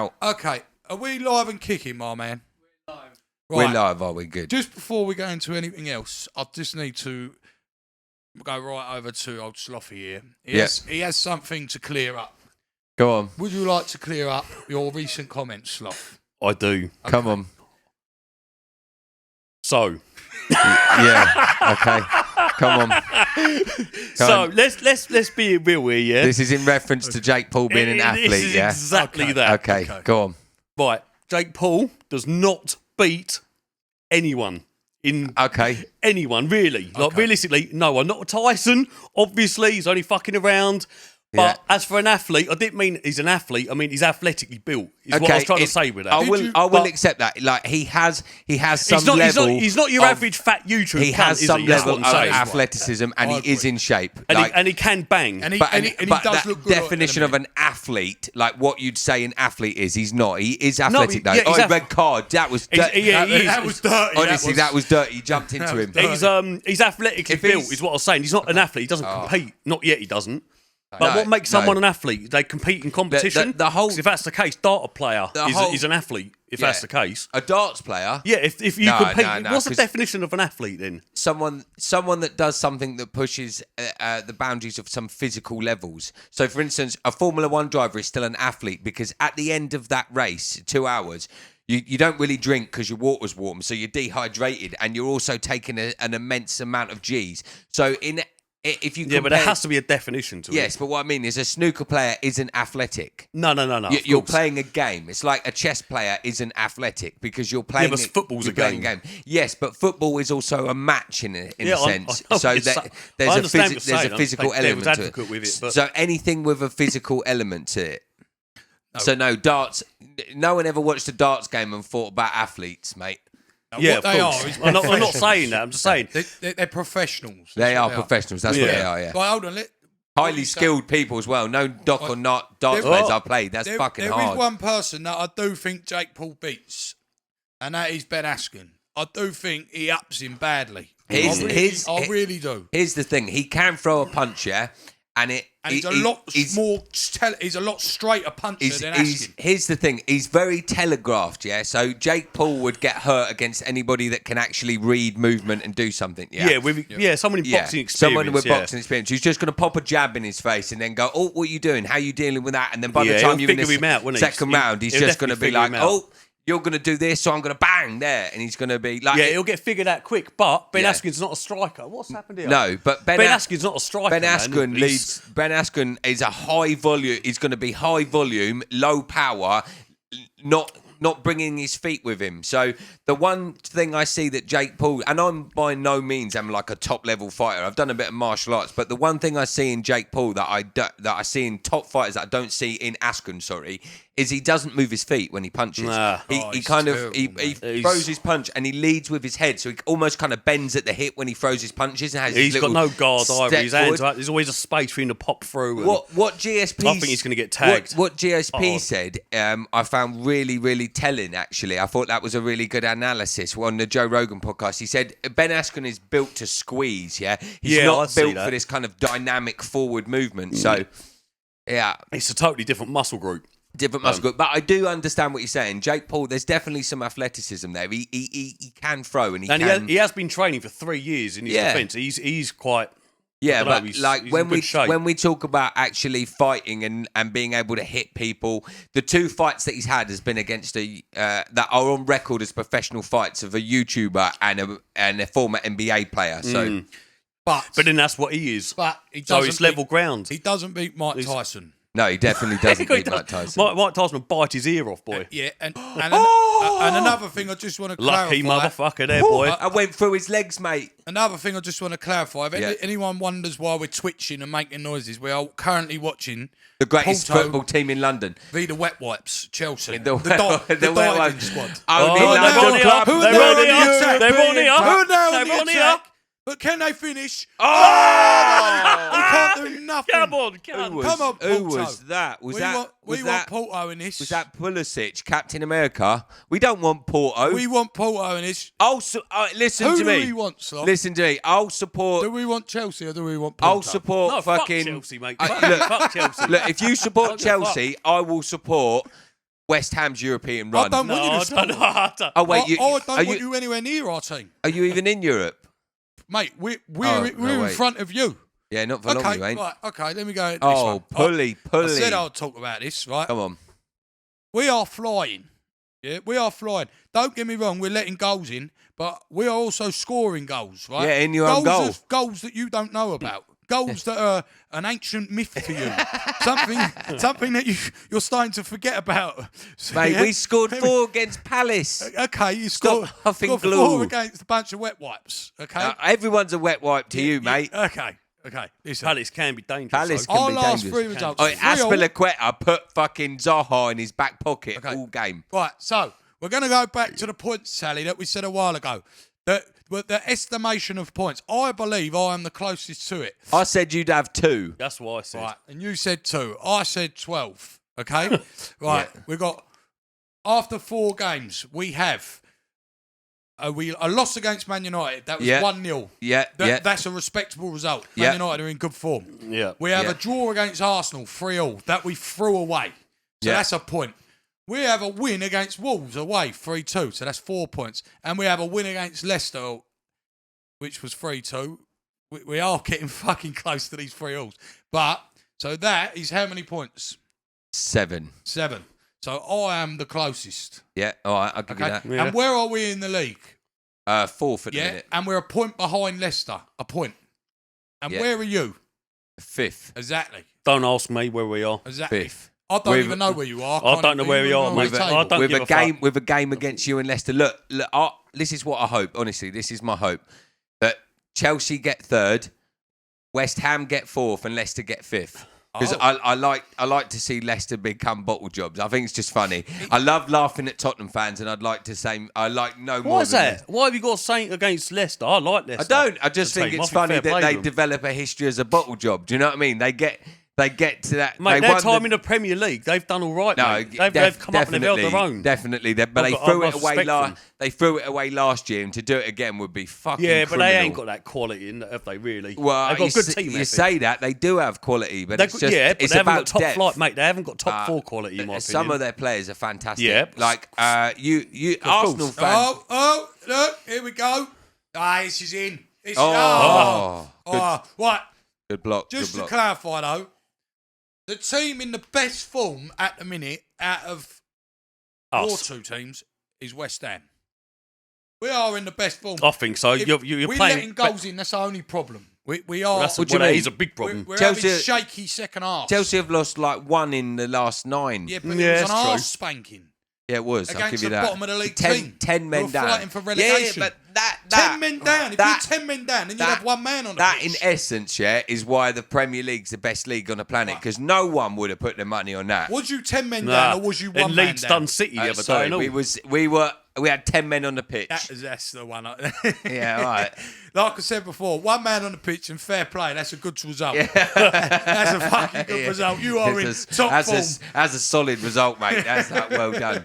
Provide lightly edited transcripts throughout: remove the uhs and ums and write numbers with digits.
out. Okay, are we live and kicking, my man? We're live. We're live, are we? Good. Just before we go into anything else, I just need to go right over to old Slothy here. He has something to clear up. Go on. Would you like to clear up your recent comments, Sloth? I do. Okay. Come on. So. Yeah. Okay. Come on. So let's be real here, yeah. This is in reference to Jake Paul being an athlete, This is yeah? exactly that. Okay, go on. Right. Jake Paul does not beat anyone. Anyone, really. Like, realistically, no one. Not Tyson, obviously. He's only fucking around. But as for an athlete, I didn't mean he's an athlete. I mean he's athletically built. Is what I was trying to say with that. I will accept that. Like he has some level. He's not your average fat YouTube. He has some level of athleticism, and he is in shape. And he can bang. And he does look good. Definition of an athlete, like what you'd say an athlete is, he's not. He is athletic though. Red card. That was dirty. That was dirty. Honestly, that was dirty. He jumped into him. He's athletically built, is what I was saying. He's not an athlete. He doesn't compete. Not yet. He doesn't. But what makes someone an athlete? They compete in competition. If that's the case, darts player is an athlete. If that's the case, a darts player. Yeah, if you compete, what's the definition of an athlete then? Someone that does something that pushes the boundaries of some physical levels. So, for instance, a Formula 1 driver is still an athlete because at the end of that race, 2 hours. You don't really drink because your water's warm, so you're dehydrated, and you're also taking an immense amount of G's. So if you but there has to be a definition to it. Yes, but what I mean is a snooker player isn't athletic. No. You're playing a game. It's like a chess player isn't athletic because you're playing. Yeah, but football's a game. Yes, but football is also a match in a sense. So there's a physical element to it. With it. So anything with a physical element to it. No. So no darts. No one ever watched a darts game and thought about athletes, mate. Yeah, what they are. I'm not saying that. I'm just saying they're professionals. They are professionals. That's what they are. Yeah. But hold on. Highly skilled people as well. No doc or not darts players I played. That's fucking hard. There is one person that I do think Jake Paul beats, and that is Ben Askren. I do think he ups him badly. I really do. Here's the thing: he can throw a punch, yeah, he's a lot straighter puncher than Askren. Here's the thing: he's very telegraphed, yeah. So Jake Paul would get hurt against anybody that can actually read movement and do something, yeah. Someone in boxing experience. Someone with boxing experience who's just going to pop a jab in his face and then go, "Oh, what are you doing? How are you dealing with that?" And then by the time you're in the second round, he's just going to be like, "Oh, you're going to do this, so I'm going to bang there," and he's going to be like, he'll get figured out quick. But Ben Askren's not a striker. What's happened here? No, but Ben Askren's not a striker. Ben Askren is a high volume. He's going to be high volume, low power, not bringing his feet with him. So the one thing I see that Jake Paul, and I'm by no means am like a top level fighter. I've done a bit of martial arts, but the one thing I see in Jake Paul that I see in top fighters that I don't see in Askren, is he doesn't move his feet when he punches. He throws his punch and he leads with his head, so he almost kind of bends at the hip when he throws his punches. And he's got no guard either. His hands out. There's always a space for him to pop through. What GSP? I think he's going to get tagged. What GSP said, I found really, really telling. Actually, I thought that was a really good analysis on the Joe Rogan podcast. He said Ben Askren is built to squeeze. Yeah, he's not built for this kind of dynamic forward movement. So, yeah, it's a totally different muscle group. But I do understand what you're saying. Jake Paul, there's definitely some athleticism there. He can throw and he has been training for 3 years in his defence. He's quite. Yeah, but he's when we talk about actually fighting and being able to hit people, the 2 fights that he's had has been against that are on record as professional fights of a YouTuber and a former NBA player. So, but then that's what he is. But it's level ground. He doesn't beat Mike Tyson. No, he definitely doesn't beat Mike Tyson. Mike Tyson would bite his ear off, boy. And another thing I just want to clarify. Lucky motherfucker there, boy. I went through his legs, mate. Another thing I just want to clarify. If anyone wonders why we're twitching and making noises, we are currently watching the greatest football team in London. The Wet Wipes, Chelsea. The diving squad. They're on here. But can they finish? We can't do nothing. Come on, Come on, Porto. Who was that? We want Porto in this. Was that Pulisic, Captain America? We don't want Porto. We want Porto in this. Listen to me. Who do we want, Sloth? Listen to me. I'll support. Do we want Chelsea or do we want Porto? I'll support fucking. Fuck Chelsea, mate. Fuck Chelsea. Look, if you support Chelsea, I will support West Ham's European run. I don't want you to score. Oh wait, I don't want you anywhere near our team. Are you even in Europe, mate? We're in front of you. Yeah, not for long, you ain't. Right, okay, let me go. Pulley. I said I'll talk about this. Right, come on. We are flying. Yeah, we are flying. Don't get me wrong, we're letting goals in, but we are also scoring goals, right? Yeah, in your own goal. Goals that you don't know about. Goals that are an ancient myth to you. something that you're starting to forget about. So, Mate, we scored 4 against Palace. Okay, you scored huffing 4 against a bunch of wet wipes. Okay, everyone's a wet wipe to you, mate. Okay. Listen. Palace can be dangerous. Palace though. can Our be last dangerous. 3 results. Aspilicueta put fucking Zaha in his back pocket all game. Right, so we're going to go back to the points tally that we said a while ago. The estimation of points. I believe I am the closest to it. I said you'd have 2. That's what I said. Right, and you said 2. I said 12. Okay? Right, we've got, after 4 games, we have a loss against Man United. That was 1-0. That's a respectable result. Man United are in good form. Yeah. We have a draw against Arsenal, 3-3, that we threw away. So that's a point. We have a win against Wolves away, 3-2. So that's 4 points. And we have a win against Leicester, which was 3-2. We are getting fucking close to these 3-0s. But, so that is how many points? 7. 7. So I am the closest. Yeah, all right, I'll give you that. Yeah. And where are we in the league? 4th at the minute. And we're a point behind Leicester. A point. And where are you? 5th. Exactly. Don't ask me where we are. Exactly. 5th. I don't even know where you are. I don't know where we are, mate. I don't give a fuck. With a game against you and Leicester. Look, this is what I hope. Honestly, this is my hope that Chelsea get 3rd, West Ham get 4th, and Leicester get 5th. Because I like to see Leicester become bottle jobs. I think it's just funny. I love laughing at Tottenham fans, and I'd like to say I like no more. Why is that? Why have you got something against Leicester? I like Leicester. I don't. I just think it's funny that they develop a history as a bottle job. Do you know what I mean? They get to that. Mate, their time in the Premier League, they've done all right. No, mate. They've come up and they've held their own. Definitely, but they threw it away. They threw it away last year, and to do it again would be fucking. Yeah, but criminal. they ain't got that quality, have they? Really? Well, they've got a good team. You say that they do have quality, but it's just but it's they haven't about got top depth. flight, mate. They haven't got top 4 quality. In my Some opinion, of their players are fantastic. Yeah, like you Arsenal fans. Oh, look, here we go. This is in. Right. Good block. Just to clarify though, the team in the best form at the minute out of your 2 teams is West Ham. We are in the best form. I think so. You're we're playing. Letting goals in. That's our only problem. We are. That's that is a big problem. We're having shaky second half. Chelsea have lost like 1 in the last 9. Yeah, but it was an arse spanking. Yeah, it was. I'll give you that. Against the bottom of the league team. 10 men down. Fighting for relegation. Yeah, but that 10 men down. If you're 10 men down, then you'd have 1 man on the pitch. That, pitch. in essence, is why the Premier League's the best league on the planet, because no one would have put their money on that. Was you 10 men down, or was you 1 man down? Leeds done City the other day. We had 10 men on the pitch. That's the one. Yeah, all right. Like I said before, 1 man on the pitch and fair play. That's a good result. Yeah. That's a fucking good result. You are in top form. That's a solid result, mate. That's well done.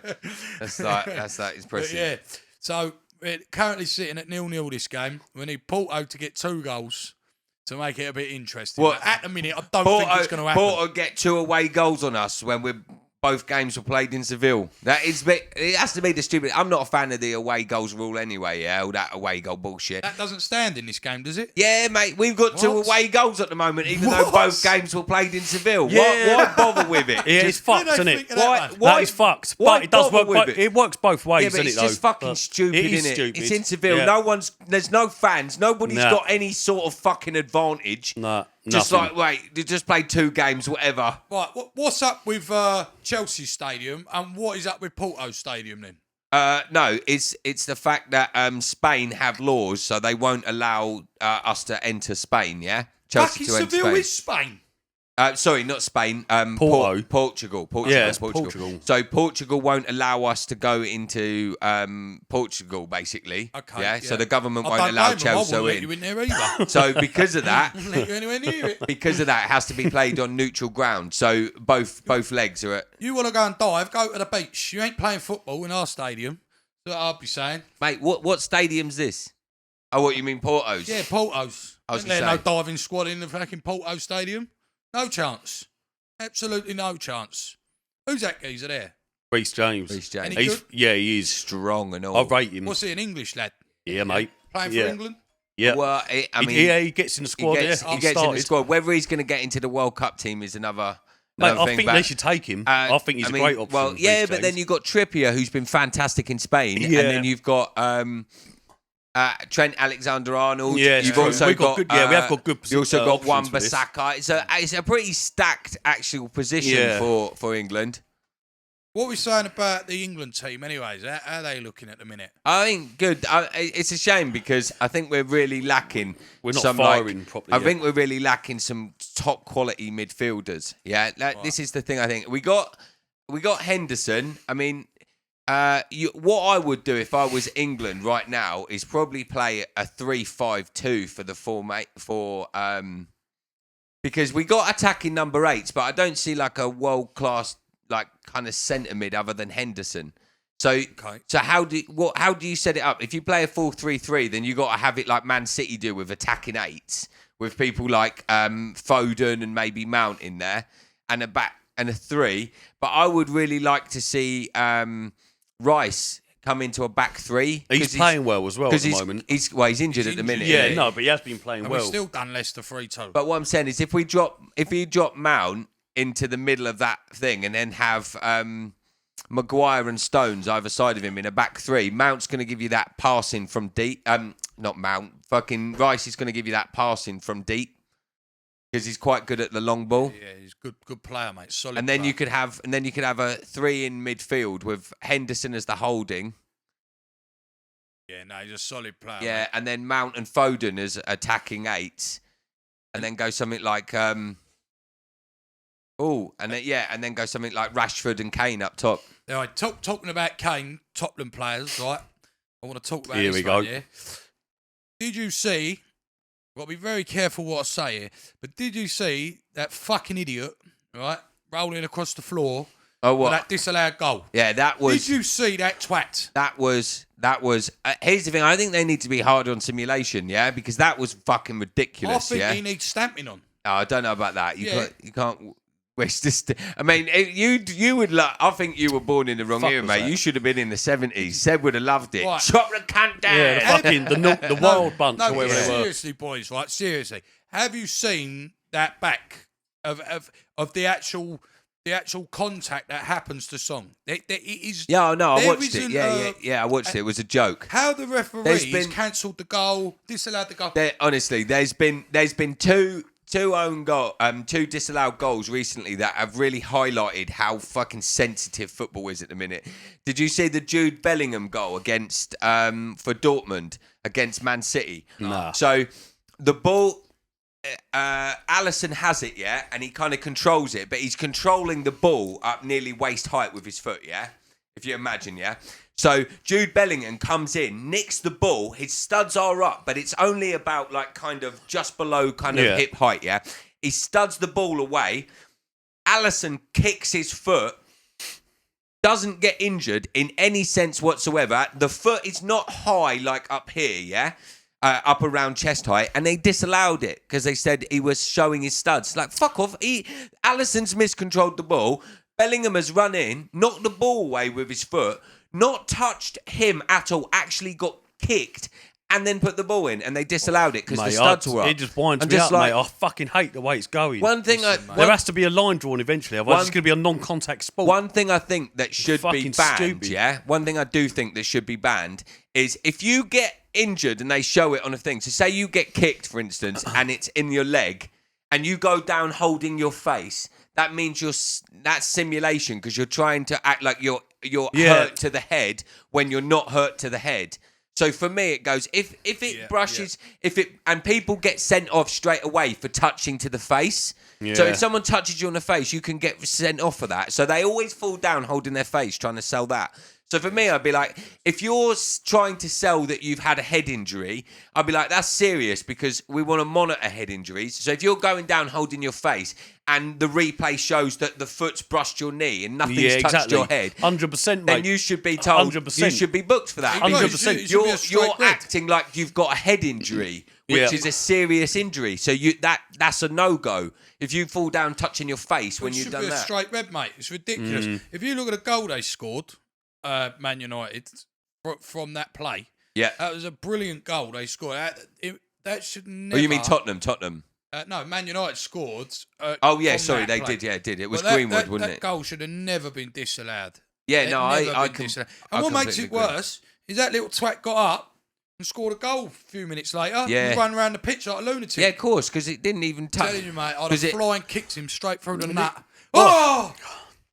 That's impressive. Yeah. So we're currently sitting at 0-0 this game. We need Porto to get 2 goals to make it a bit interesting. But at the minute, I don't think it's going to happen. Porto get 2 away goals on us when both games were played in Seville. It has to be the stupid. I'm not a fan of the away goals rule anyway. Yeah, all that away goal bullshit. That doesn't stand in this game, does it? Yeah, mate. We've got 2 away goals at the moment, even though both games were played in Seville. Yeah. Why bother with it? Yeah, it's fucked, isn't it? Why is fucked. But it does work. It works both ways, yeah, but isn't it's it? just fucking stupid, isn't it? It's in Seville. Yeah. There's no fans. Nobody's got any sort of fucking advantage. No. Just you just played 2 games, whatever. Right, what's up with Chelsea Stadium and what is up with Porto Stadium then? No, it's the fact that Spain have laws, so they won't allow us to enter Spain, yeah? Chelsea to enter Seville is Spain. Sorry, not Spain. Porto. Portugal. Yeah, Portugal. So Portugal won't allow us to go into Portugal, basically. Okay. Yeah. So the government won't allow Chelsea in. I won't let you in there either. So because of that, I won't let you anywhere near it. Because of that, it has to be played on neutral ground. So both legs are at. You want to go and dive? Go to the beach. You ain't playing football in our stadium. That's what I'll be saying. Mate, what stadium's this? Oh, what you mean, Porto's? Yeah, Porto's. I was Ain't there no diving squad in the fucking Porto Stadium? No chance. Absolutely no chance. Who's that geezer there? Reece James. James. He is strong and all. I rate him. What's he, an English lad? Yeah, mate. Playing for England? Yeah. Well, he gets in the squad. He gets in the squad. Whether he's going to get into the World Cup team is another. Mate, I thing, think they should take him. I think he's a great option. Well, yeah, but then you've got Trippier, who's been fantastic in Spain, and then you've got Trent Alexander-Arnold. Yeah, you've also got good. We have got good. You also got Wan-Bissaka. It's a pretty stacked actual position for England. What are we saying about the England team, anyways? How are they looking at the minute? I think good. It's a shame because I think we're really lacking. We're not firing properly. I think we're really lacking some top quality midfielders. Yeah, this is the thing. I think we got Henderson. I mean, what I would do if I was England right now is probably play a 3-5-2 for the because we got attacking number 8s, but I don't see like a world class like kind of centre mid other than Henderson. So how do you set it up? If you play a 4-3-3, then you got to have it like Man City do with attacking 8s, with people like Foden and maybe Mount in there, and a back and a 3. But I would really like to see Rice come into a back 3. He's playing well as well at the moment. He's injured at the minute. Yeah, no, but he has been playing well. We've still done Leicester 3-2. But what I'm saying is, if you drop Mount into the middle of that thing and then have Maguire and Stones either side of him in a back 3, Mount's going to give you that passing from deep. Not Mount, fucking Rice is going to give you that passing from deep because he's quite good at the long ball. Yeah, he's good player, mate. Solid. And then player. you could have a 3 in midfield with Henderson as the holding. Yeah, no, he's a solid player. Yeah, mate. and then Mount and Foden as attacking 8s, and then go something like and then go something like Rashford and Kane up top. Now, talking about Kane, Tottenham players, right? I want to talk about Here this we go. Yeah. Did you see? Got to be very careful what I say here. But did you see that fucking idiot, right, rolling across the floor? Oh, what? For that disallowed goal. Yeah, that was. Did you see that twat? That was. Here's the thing. I think they need to be harder on simulation. Yeah, because that was fucking ridiculous. I think he needs stamping on. Oh, I don't know about that. You can't. I mean, you would. I think you were born in the wrong era, mate. You should have been in the 70s. Seb would have loved it. Right. Chop the cunt down. Yeah, the wild bunch or whatever they were. Seriously, boys, right? Seriously, have you seen that back of the actual contact that happens to Song? It is. Yeah, no, I watched it. Yeah, I watched it. It was a joke. How the referees cancelled the goal, disallowed the goal. Honestly, there's been two disallowed goals recently that have really highlighted how fucking sensitive football is at the minute. Did you see the Jude Bellingham goal against for Dortmund against Man City? Nah. So the ball, Alisson has it, yeah, and he kind of controls it, but he's controlling the ball up nearly waist height with his foot, yeah. If you imagine, yeah. So Jude Bellingham comes in, nicks the ball. His studs are up, but it's only about like kind of just below kind of hip height, yeah. He studs the ball away. Alisson kicks his foot, doesn't get injured in any sense whatsoever. The foot is not high like up here, yeah, up around chest height, and they disallowed it because they said he was showing his studs. Like, fuck off. Alisson's miscontrolled the ball. Bellingham has run in, knocked the ball away with his foot, not touched him at all, actually got kicked, and then put the ball in, and they disallowed it because the studs were up. It just winds me up, mate. I fucking hate the way it's going. There has to be a line drawn eventually, otherwise it's going to be a non-contact sport. One thing I think that should be banned, yeah? One thing I do think that should be banned is if you get injured and they show it on a thing, so say you get kicked, for instance, and it's in your leg, and you go down holding your face, that means that's simulation because you're trying to act like you're hurt to the head when you're not hurt to the head. So for me, it goes if it brushes and people get sent off straight away for touching to the face. Yeah. So if someone touches you on the face, you can get sent off for that. So they always fall down holding their face, trying to sell that. So for me, I'd be like, if you're trying to sell that you've had a head injury, I'd be like, that's serious because we want to monitor head injuries. So if you're going down holding your face and the replay shows that the foot's brushed your knee and nothing's touched your head, 100%, mate. then you should be told 100%. you should be booked for that. 100%. You're acting like you've got a head injury, which is a serious injury. So that's a no-go. If you fall down touching your face when you've done that. It should be a straight red, mate. It's ridiculous. If you look at the goal they scored, Man United, from that play, that was a brilliant goal they scored. That should never... Oh, you mean Tottenham? No, Man United scored. They did. Yeah, it did. It was Greenwood, wasn't it? That goal should have never been disallowed. Yeah, I can. And what makes it worse is that little twat got up and scored a goal a few minutes later. Yeah. And run around the pitch like a lunatic. Yeah, of course, because it didn't even touch. I'm telling you, mate, I'd have flying kicked him straight through the nut.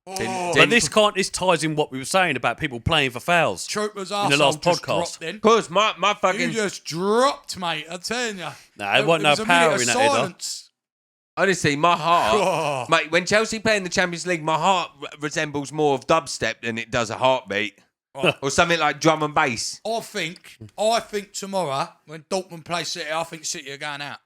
But this ties in what we were saying about people playing for fouls. Trooper's in the last podcast. Of course, my fucking... You just dropped, mate, I'm telling you. Nah, there wasn't no power in that header. Honestly, my heart... Mate, when Chelsea play in the Champions League, my heart resembles more of dubstep than it does a heartbeat. Or something like drum and bass. I think tomorrow, when Dortmund play City, I think City are going out.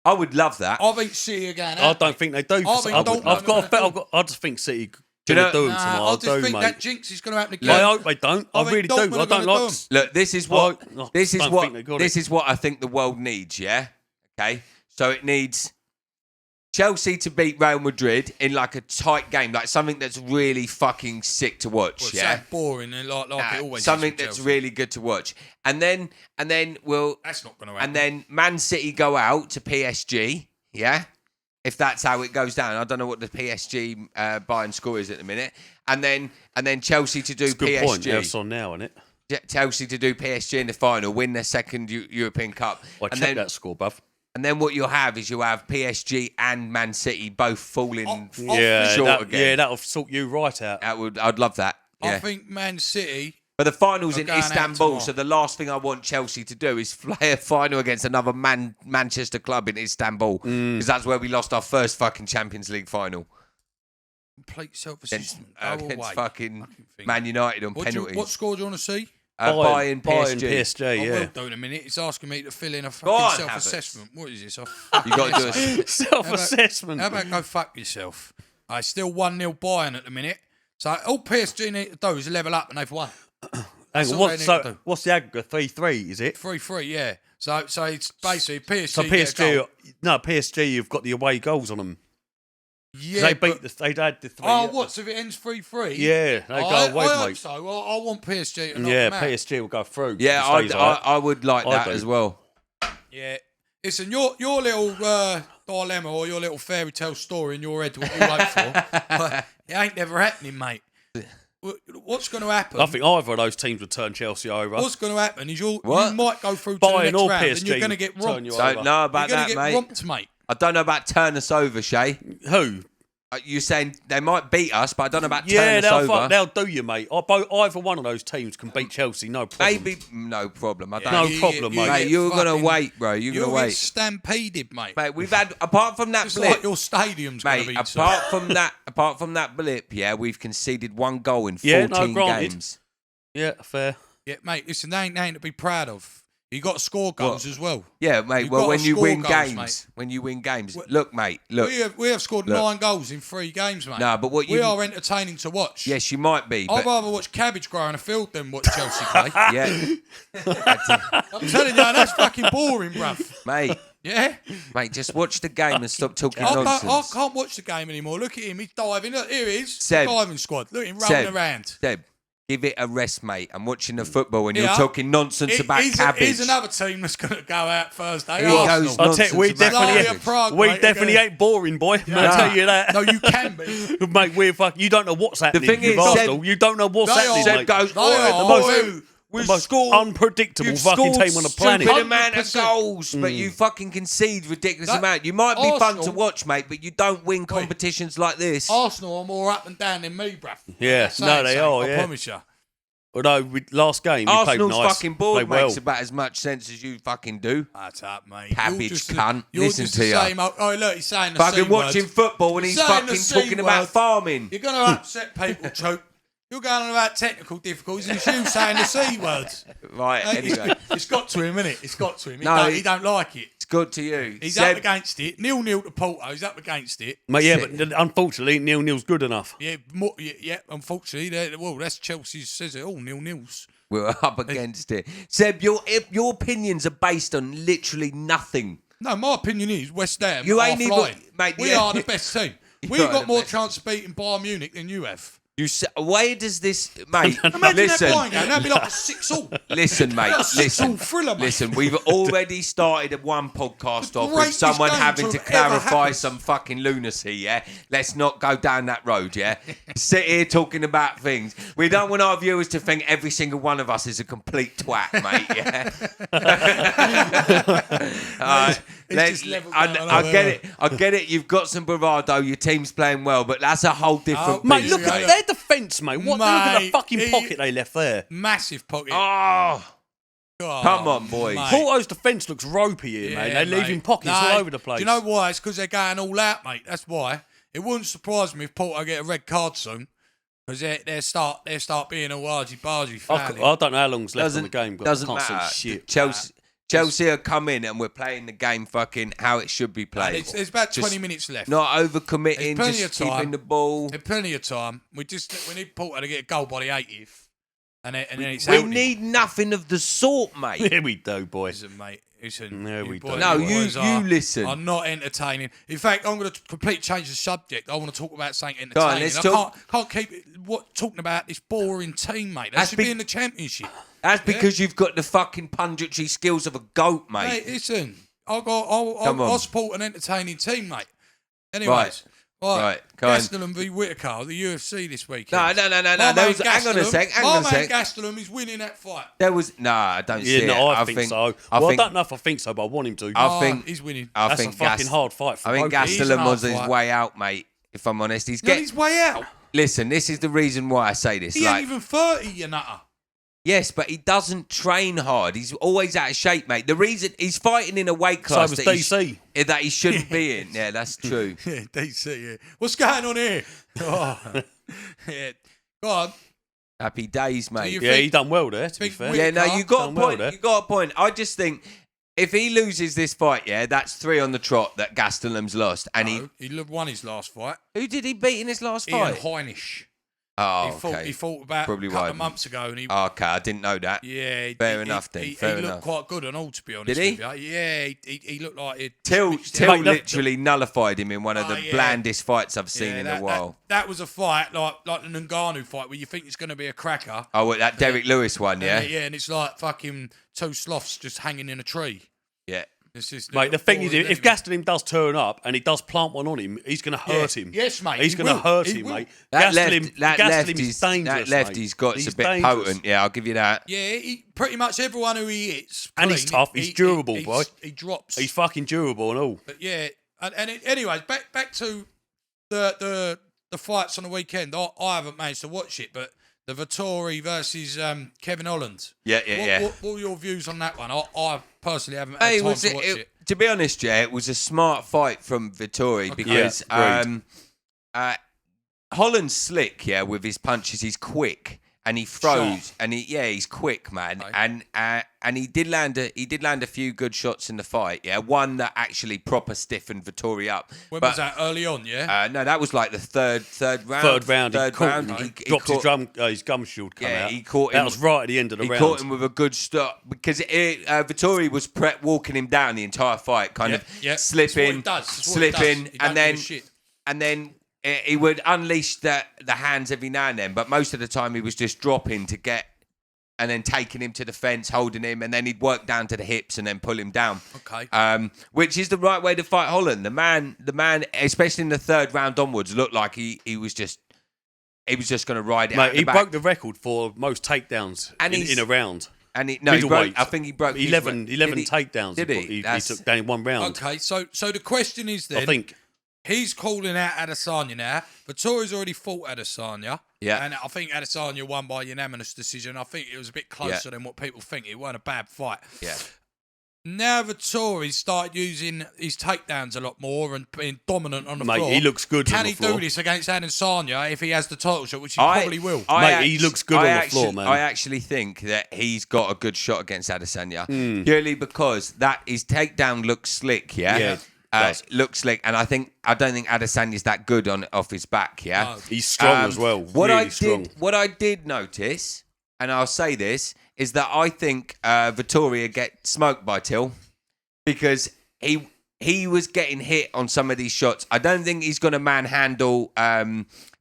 I would love that. I think City are going out. I don't think they do. I just think City... Do you know? I just think that jinx is going to happen again. I hope they don't. I really do. I don't like. Look, this is what I think the world needs. Yeah. Okay. So it needs Chelsea to beat Real Madrid in like a tight game, like something that's really fucking sick to watch. Well, it's boring and like it always. Something is that's Chelsea. really good to watch, and then we'll. That's not going to happen. And then Man City go out to PSG. Yeah. If that's how it goes down, I don't know what the PSG Bayern score is at the minute, and then Chelsea to do That's a good PSG. Point. Yeah, it's on now, isn't it? Chelsea to do PSG in the final, win their second European Cup. Well, check that score, bruv. And then what you'll have PSG and Man City both falling short again. Yeah, that'll sort you right out. I'd love that. Yeah. I think Man City. But the final's in Istanbul, so the last thing I want Chelsea to do is play a final against another Manchester club in Istanbul, because that's where we lost our first fucking Champions League final. Complete self-assessment. Against fucking Man United on penalties. What score do you want to see? Bayern PSG, I will do in a minute. It's asking me to fill in a fucking self-assessment. What is this? You got to do a self-assessment. How about go fuck yourself? I still 1-0 Bayern at the minute. So all PSG need to do is level up and they've won. Hang on, what's the aggregate? 3-3, is it? 3-3, yeah. So it's basically PSG. So PSG, you've got the away goals on them. Yeah, they had the 3. Oh, what? So if it ends 3-3? Yeah, they go away, I mate. hope so. I want PSG to knock them out. PSG will go through. Yeah, I would like that as well. Yeah. Listen, your little dilemma or your little fairy tale story in your head, what you hope for, it ain't never happening, mate. What's going to happen? I think either of those teams would turn Chelsea over. What's going to happen is you might go through to Bayern the next round PSG and you're going to get romped. Don't know about that, mate. You're going to get romped, mate. I don't know about turn us over, Shay. Who? You're saying they might beat us, but I don't know about turn us over. They'll do you, mate. Either one of those teams can beat Chelsea, no problem. Maybe, no problem. I don't No problem, mate. Mate, you're going to wait, bro. You're going to wait. Get stampeded, mate. Mate, we've had, apart from that it's blip. like your stadium's going to be... apart from that blip, we've conceded 1 goal in 14 games. Yeah, fair. Yeah, mate, listen, they ain't to be proud of. You got to score goals as well. Yeah, mate. Well, when you win games, look, mate. Look, we have scored 9 goals in 3 games, mate. No, but we are entertaining to watch. Yes, you might be. I'd rather watch cabbage grow in a field than watch Chelsea play. Yeah, I'm telling you, that's fucking boring, bruv. Mate. Yeah, mate. Just watch the game and stop talking nonsense. I can't watch the game anymore. Look at him. He's diving. Look, here he is. Seb, diving squad. Look at him rolling around. Seb. Give it a rest, mate. I'm watching the football and you're talking nonsense about cabbage. Here's another team that's going to go out Thursday. We definitely ain't boring, boy. I'll tell you that. No, you can be. Mate, you don't know what's happening. The thing is, Arsenal. You don't know what's happening, Seb mate. goes, the most unpredictable fucking team on the planet. Stupid amount of goals, but you fucking concede ridiculous amount. You might be fun to watch, mate, but you don't win competitions like this. Arsenal are more up and down than me, bruv. Yeah, they are. I promise you. Although last game, Arsenal's played nice. Fucking board makes about as much sense as you fucking do. That's up, mate. Cabbage cunt. Listen to you. Oh, look, he's saying the fucking C watching word. football and he's fucking talking about farming. You're going to upset people, Choke. You're going on about technical difficulties and it's you saying the C words. Right, anyway. It's got to him, innit? It's got to him. He don't like it. It's good to you. He's up against it. 0-0 to Porto. He's up against it. Mate, yeah, but unfortunately, 0-0's good enough. Yeah, unfortunately, that's Chelsea's says it all, 0-0s. We're up against it. Seb, your opinions are based on literally nothing. No, my opinion is West Ham You are ain't flying. even, mate. We are the best team. We've are got the more best. chance of beating Bayern Munich than you have. Where does this, mate? Imagine listen, that Bayern game. That'd be like a 6-all. listen, mate. Listen, thriller, mate. listen. We've already started one podcast The off with greatest someone game having to to have ever clarify happened. some fucking lunacy. Yeah, let's not go down that road. Yeah, sit here talking about things. We don't want our viewers to think every single one of us is a complete twat, mate. Yeah. I get it. You've got some bravado. Your team's playing well, but that's a whole different. Mate, beast, look at their defence, mate. Look at the fucking pocket they left there. Massive pocket. Oh, come on, boys. mate. Porto's defence looks ropey here, mate. They leave him pockets all over the place. Do you know why? It's because they're going all out, mate. That's why. It wouldn't surprise me if Porto get a red card soon. Because they start being a argy-bargy fan. I don't know how long's left on the game, but doesn't I can't matter. see shit. Chelsea will come in and we're playing the game fucking how it should be played. There's about 20 minutes left. Not overcommitting, There's plenty just of time. keeping the ball. There's plenty of time. We need Porto to get a goal by the 80th. And then it's We out. need nothing of the sort, mate. Here we do, boys. Listen, mate. Listen, No, we boys- don't. No, boys you are listen. not entertaining. In fact, I'm going to completely change the subject. I want to talk about something Go on, entertaining. let's talk. Can't keep talking about this boring team, mate. They should be in the championship. That's because you've got the fucking punditry skills of a goat, mate. Mate, listen, I support an entertaining team, mate. Anyways, Right, go on. Gastelum v Whittaker, the UFC this weekend. No. My Hang man on a sec. Gastelum is winning that fight. There was I don't see it. I think so. I don't know if I think so, but I want him to. I think he's winning. That's a fucking hard fight for I think both. He's an Gastelum hard was his fight. way out, mate. If I'm honest, He's on his way out. Listen, this is the reason why I say this. He ain't even 30, you nutter. Yes, but he doesn't train hard. He's always out of shape, mate. The reason he's fighting in a weight class was that, DC. That he shouldn't be in. Yeah, that's true. Yeah, DC, yeah. What's going on here? Oh. Yeah. Go on. Happy days, mate. you Yeah, think- he done well there, to be think fair. Yeah, no, you got a Done well point. there. You got a point. I just think if he loses this fight, yeah, that's 3 on the trot that Gastelum's lost. And He won his last fight. who did he beat in his last Ian fight? Heinisch. Oh, He okay. fought about Probably a couple why. of months ago, and he Okay, I didn't know that. Fair enough then. He Fair looked enough. quite good and all, to be honest. Did he? With you. Yeah, he looked like it. Till Mate, literally nullified him in one of the yeah. blandest fights I've seen in a while. That was a fight like the Ngannou fight where you think it's going to be a cracker. Oh, what, that Derek Lewis one, yeah? Yeah, and it's like fucking 2 sloths just hanging in a tree. Yeah. It's just Mate, the thing is, if Gastelum does turn up and he does plant one on him, he's going to hurt him. Yes, mate. He's he going to will. hurt He him, will. mate. That Gastelum left is is dangerous, that left mate. he's got He's a bit dangerous. potent. Yeah, I'll give you that. Yeah, pretty much everyone who he hits. And he's tough, he's durable, boy. He drops. He's fucking durable and all. But yeah, anyways, back to the fights on the weekend. I haven't managed to watch it, but the Vettori versus Kevin Holland. Yeah. What were your views on that one? I personally haven't had Hey, time to watch it. to be honest, yeah, it was a smart fight from Vettori because Yeah, Holland's slick, yeah, with his punches. He's quick and he throws, and he's quick, man. Okay. And he did land a few good shots in the fight. Yeah, one that actually proper stiffened Vettori up. When was that? Early on, yeah. No, that was like the third round. Third round, Third he caught round. him. He Dropped caught- his gum shield come Yeah, out. he caught That him. was right at the end of the He round. caught him with a good stop because Vettori was walking him down the entire fight, kind of slipping, slipping, and then he would unleash the hands every now and then. But most of the time, he was just dropping to get, and then taking him to the fence, holding him, and then he'd work down to the hips and then pull him down. Okay. Which is the right way to fight Holland. The man, especially in the third round onwards, looked like he was just going to ride it. Mate, out the he back. broke the record for most takedowns in a round. And he broke. Middleweight. I think he broke 11 Did he? takedowns. Did he? He took down in one round. Okay. So the question is then. I think. He's calling out Adesanya now. Vettori's already fought Adesanya. Yeah. And I think Adesanya won by unanimous decision. I think it was a bit closer than what people think. It wasn't a bad fight. Yeah. Now Vettori started using his takedowns a lot more and being dominant on the floor. He looks good Can on the he floor. do this against Adesanya if he has the title shot, which he probably will? He looks good on the floor, man. I actually think that he's got a good shot against Adesanya, purely because his takedown looks slick, Yeah, looks slick, and I don't think Adesanya's that good off his back, yeah. No. He's strong as well. What I did notice, and I'll say this, is that I think Vettori get smoked by Till because he was getting hit on some of these shots. I don't think he's going to manhandle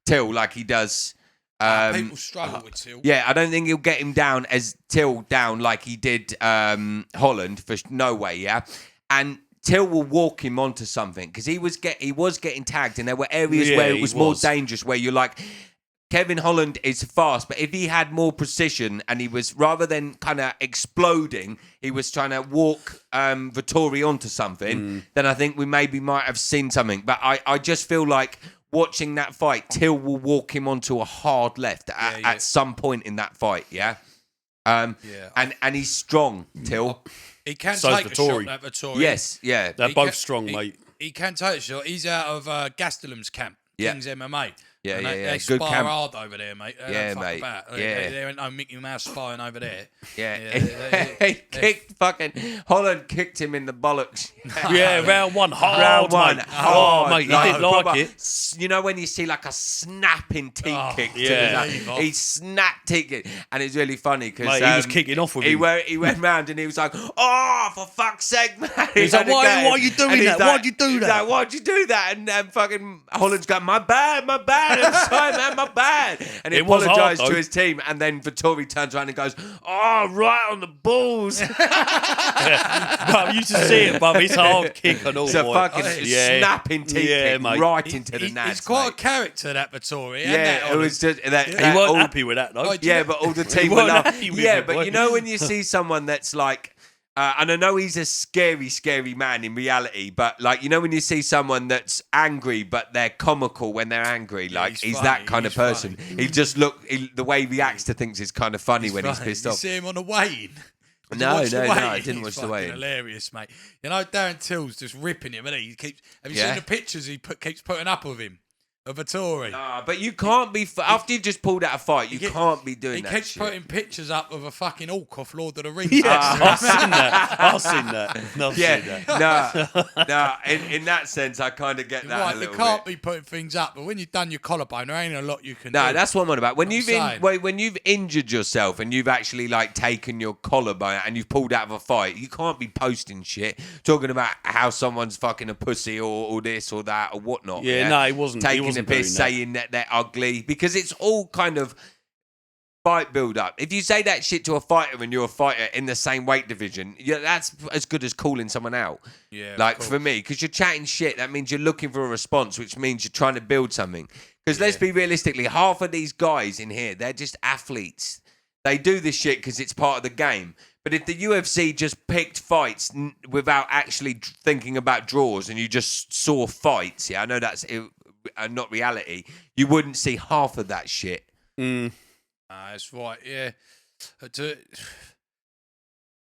Till like he does. People struggle with Till. Yeah, I don't think he'll get him down as Till down like he did Holland for no way. Yeah, and Till will walk him onto something because he was getting tagged, and there were areas where it was more dangerous, where you're like, Kevin Holland is fast, but if he had more precision and he was, rather than kind of exploding, he was trying to walk Vettori onto something, then I think we maybe might have seen something. But I just feel like watching that fight, Till will walk him onto a hard left at some point in that fight, and he's strong, Till. He can take a shot at Vettori. Yes, yeah. They're both strong, mate. He can take a shot. He's out of Gastelum's camp, King's MMA. Yeah, They good spar camp. hard over there, mate. They mate. There ain't no Mickey Mouse sparring over there. Holland kicked him in the bollocks. round one, hard. Round one, mate. hard. Oh, mate, he didn't like it. You know when you see like a snapping teeth kick? yeah. He snapped teeth kick. And it's really funny because he was kicking off with him. He went round and he was like, oh, for fuck's sake, man. He's like, why are you doing that? Why'd you do that? Like, why'd you do that? And fucking Holland's going, my bad. I'm sorry, man, my bad. And he apologised to his team. And then Vettori turns around and goes, oh, right on the balls. But you should see it, bub. It's a hard kick and all. It's a fucking snapping teeth kick mate. Right into the nads. He's quite a character, that Vettori. Yeah, it was just that. He weren't happy with that, though. But all the team were happy with it. But you know when you see someone that's like, and I know he's a scary, scary man in reality, but like, you know when you see someone that's angry, but they're comical when they're angry, like he's that kind of person. He just the way he reacts to things is kind of funny when he's pissed off. You see him on the weigh-in? No, I didn't watch the weigh-in. Hilarious, mate. You know, Darren Till's just ripping him, and he keeps. Have you seen the pictures keeps putting up of him? Of Vettori. Nah, but you can't be after you've just pulled out a fight. You can't be doing that. He keeps putting pictures up of a fucking orc off Lord of the Rings. I've seen that. No. In that sense, I kind of get that. Right, a little you can't bit. be putting things up, but when you've done your collarbone, there ain't a lot you can do. No, that's what I'm on about. When you've injured yourself and you've actually like taken your collarbone and you've pulled out of a fight, you can't be posting shit talking about how someone's fucking a pussy or this or that or whatnot. Yeah, no, he wasn't taking a piss, saying that they're ugly, because it's all kind of fight build up. If you say that shit to a fighter and you're a fighter in the same weight division, that's as good as calling someone out. Yeah, like for me, because you're chatting shit, that means you're looking for a response, which means you're trying to build something. Because let's be realistically, half of these guys in here, they're just athletes. They do this shit because it's part of the game. But if the UFC just picked fights without actually thinking about draws, and you just saw fights, I know that's not reality, you wouldn't see half of that shit. That's right, yeah.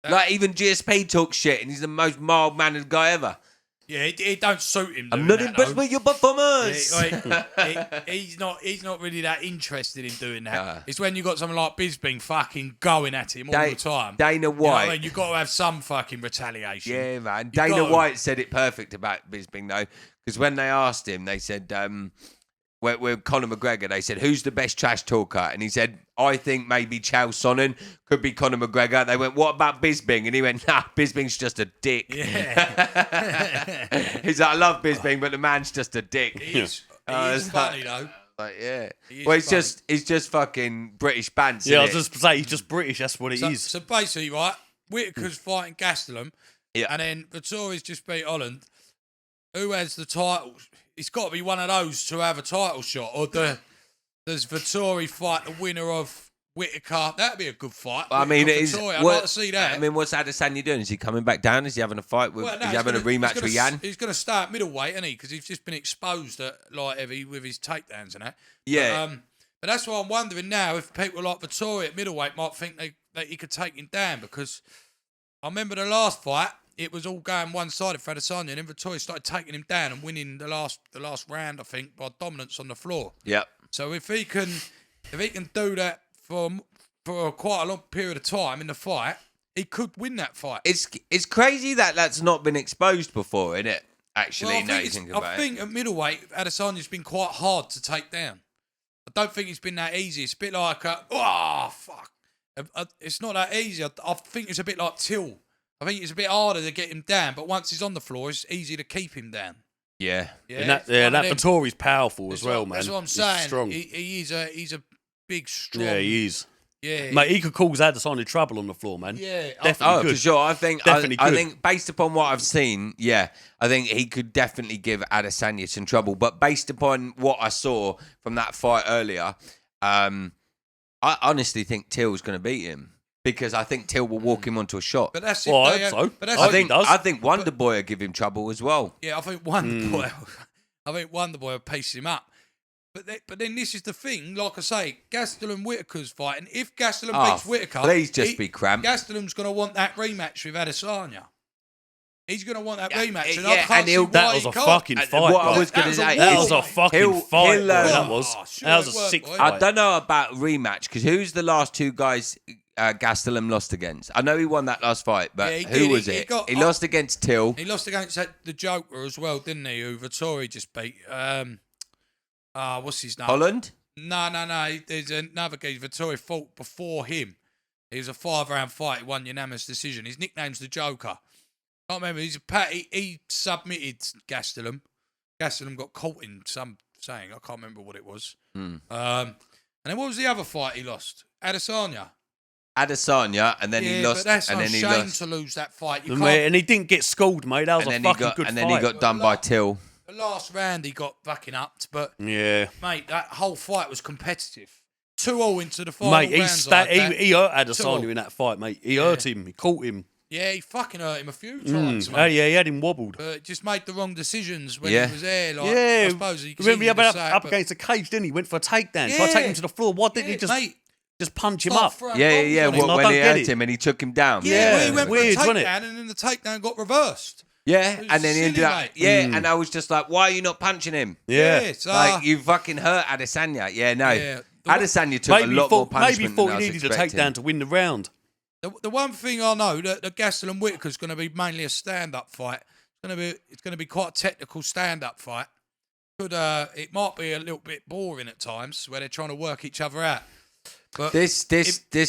Like even GSP talks shit, and he's the most mild-mannered guy ever. Yeah, it don't suit him. I'm not impressed with your performance. He's not really that interested in doing that. It's when you got someone like Bisping fucking going at him all the time. Dana White. You've got to have some fucking retaliation. Yeah, man. Dana White said it perfect about Bisping, though, because when they asked him, they said, with Conor McGregor, they said, who's the best trash talker? And he said, I think maybe Chael Sonnen could be Conor McGregor. They went, what about Bisping? And he went, nah, Bisping's just a dick. Yeah. He's like, I love Bisping, but the man's just a dick. He's funny, though. Like, yeah. Well, he's just fucking British bants. Yeah, I was just say he's just British. That's what it is. So basically, right, Whittaker's fighting Gastelum, and then Vettori's just beat Holland. Who has the title? It's got to be one of those to have a title shot. Or does Vettori fight the winner of Whittaker? That'd be a good fight. I mean, I'd like to see that. I mean, what's Adesanya doing? Is he coming back down? Is he having a fight with? Is he having a rematch with Yan? He's going to start middleweight, isn't he? Because he's just been exposed at light heavy with his takedowns and that. Yeah. But that's why I'm wondering now if people like Vettori at middleweight might think that he could take him down, because I remember the last fight. it was all going one-sided for Adesanya, and then Vettori started taking him down and winning the last round, I think, by dominance on the floor. Yep. So if he can do that for quite a long period of time in the fight, he could win that fight. It's crazy that that's not been exposed before, isn't it? Actually, Well, now you think about it. I think at middleweight, Adesanya's been quite hard to take down. I don't think it's been that easy. It's a bit like, fuck. It's not that easy. I think it's a bit like Till. I think it's a bit harder to get him down, but once he's on the floor, it's easy to keep him down. Yeah. And that Vettori's powerful as well, man. That's what I'm saying. He's strong. He's a big, strong. Yeah, he is. Yeah, mate, he could cause Adesanya trouble on the floor, man. Yeah, definitely. For sure. I think definitely I think based upon what I've seen, I think he could definitely give Adesanya some trouble. But based upon what I saw from that fight earlier, I honestly think Till's going to beat him because I think Till will walk him onto a shot. But that's I hope so. But that's I think Wonder Boy will give him trouble as well. Yeah, I think Wonder Boy. I think Wonder Boy will pace him up. But then this is the thing, like I say, Gastelum Whittaker's fighting. If Gastelum beats Whittaker, please just be cramped. Gastelum's going to want that rematch with Adesanya. He's going to want that rematch, and yeah, I can't see why that was he a can't. fucking fight. What I bro. was going to say, that was a fucking fight. he'll, that sure was it a worked, sick boy. fight. I don't know about rematch because who's the last two guys Gastelum lost against? I know he won that last fight, but Yeah, he who did. was He it? got- He lost against Till. He lost against the Joker as well, didn't he? Who Vettori just beat. What's his name? Holland? No. There's another guy. Vettori fought before him. It was a 5-round fight. He won unanimous decision. His nickname's the Joker. I can't remember. He submitted Gastelum. Gastelum got caught in some saying. I can't remember what it was. And then what was the other fight he lost? Adesanya, and then he lost. But that's and no then he shame lost. to lose that fight. You Mate, can't. and he didn't get schooled, mate. That was a fucking good And fight. then he got done by Till. The last round he got fucking upped, but Yeah. mate, that whole fight was competitive. 2-2 into the final Mate, rounds. like that. he hurt Adesanya 2-2. in that fight, mate. He hurt him. He caught him. Yeah, he fucking hurt him a few times, mate. Yeah, he had him wobbled. But just made the wrong decisions when Yeah. he was there. Like, Yeah. I suppose he Remember he could had say up it, against the cage, didn't he? Went for a takedown. Yeah. Tried to take him to the floor. Why didn't he just mate, punch him start up? throwing Yeah. bombs on him. I When don't he get hurt it. him and he took him down. Yeah, well, he went Weird, for a wasn't it? takedown and then the takedown got reversed. Yeah, It was and then he ended silly, up. mate. Yeah, and I was just like, why are you not punching him? Yeah. so, Like you fucking hurt Adesanya. Yeah, no. Yeah. Adesanya took a lot more punishment Maybe thought than I he was needed a expecting. takedown to win the round. the one thing I know that the Gastelum Whittaker's going to be mainly a stand-up fight. It's going to be quite a technical stand-up fight. It might be a little bit boring at times where they're trying to work each other out. But This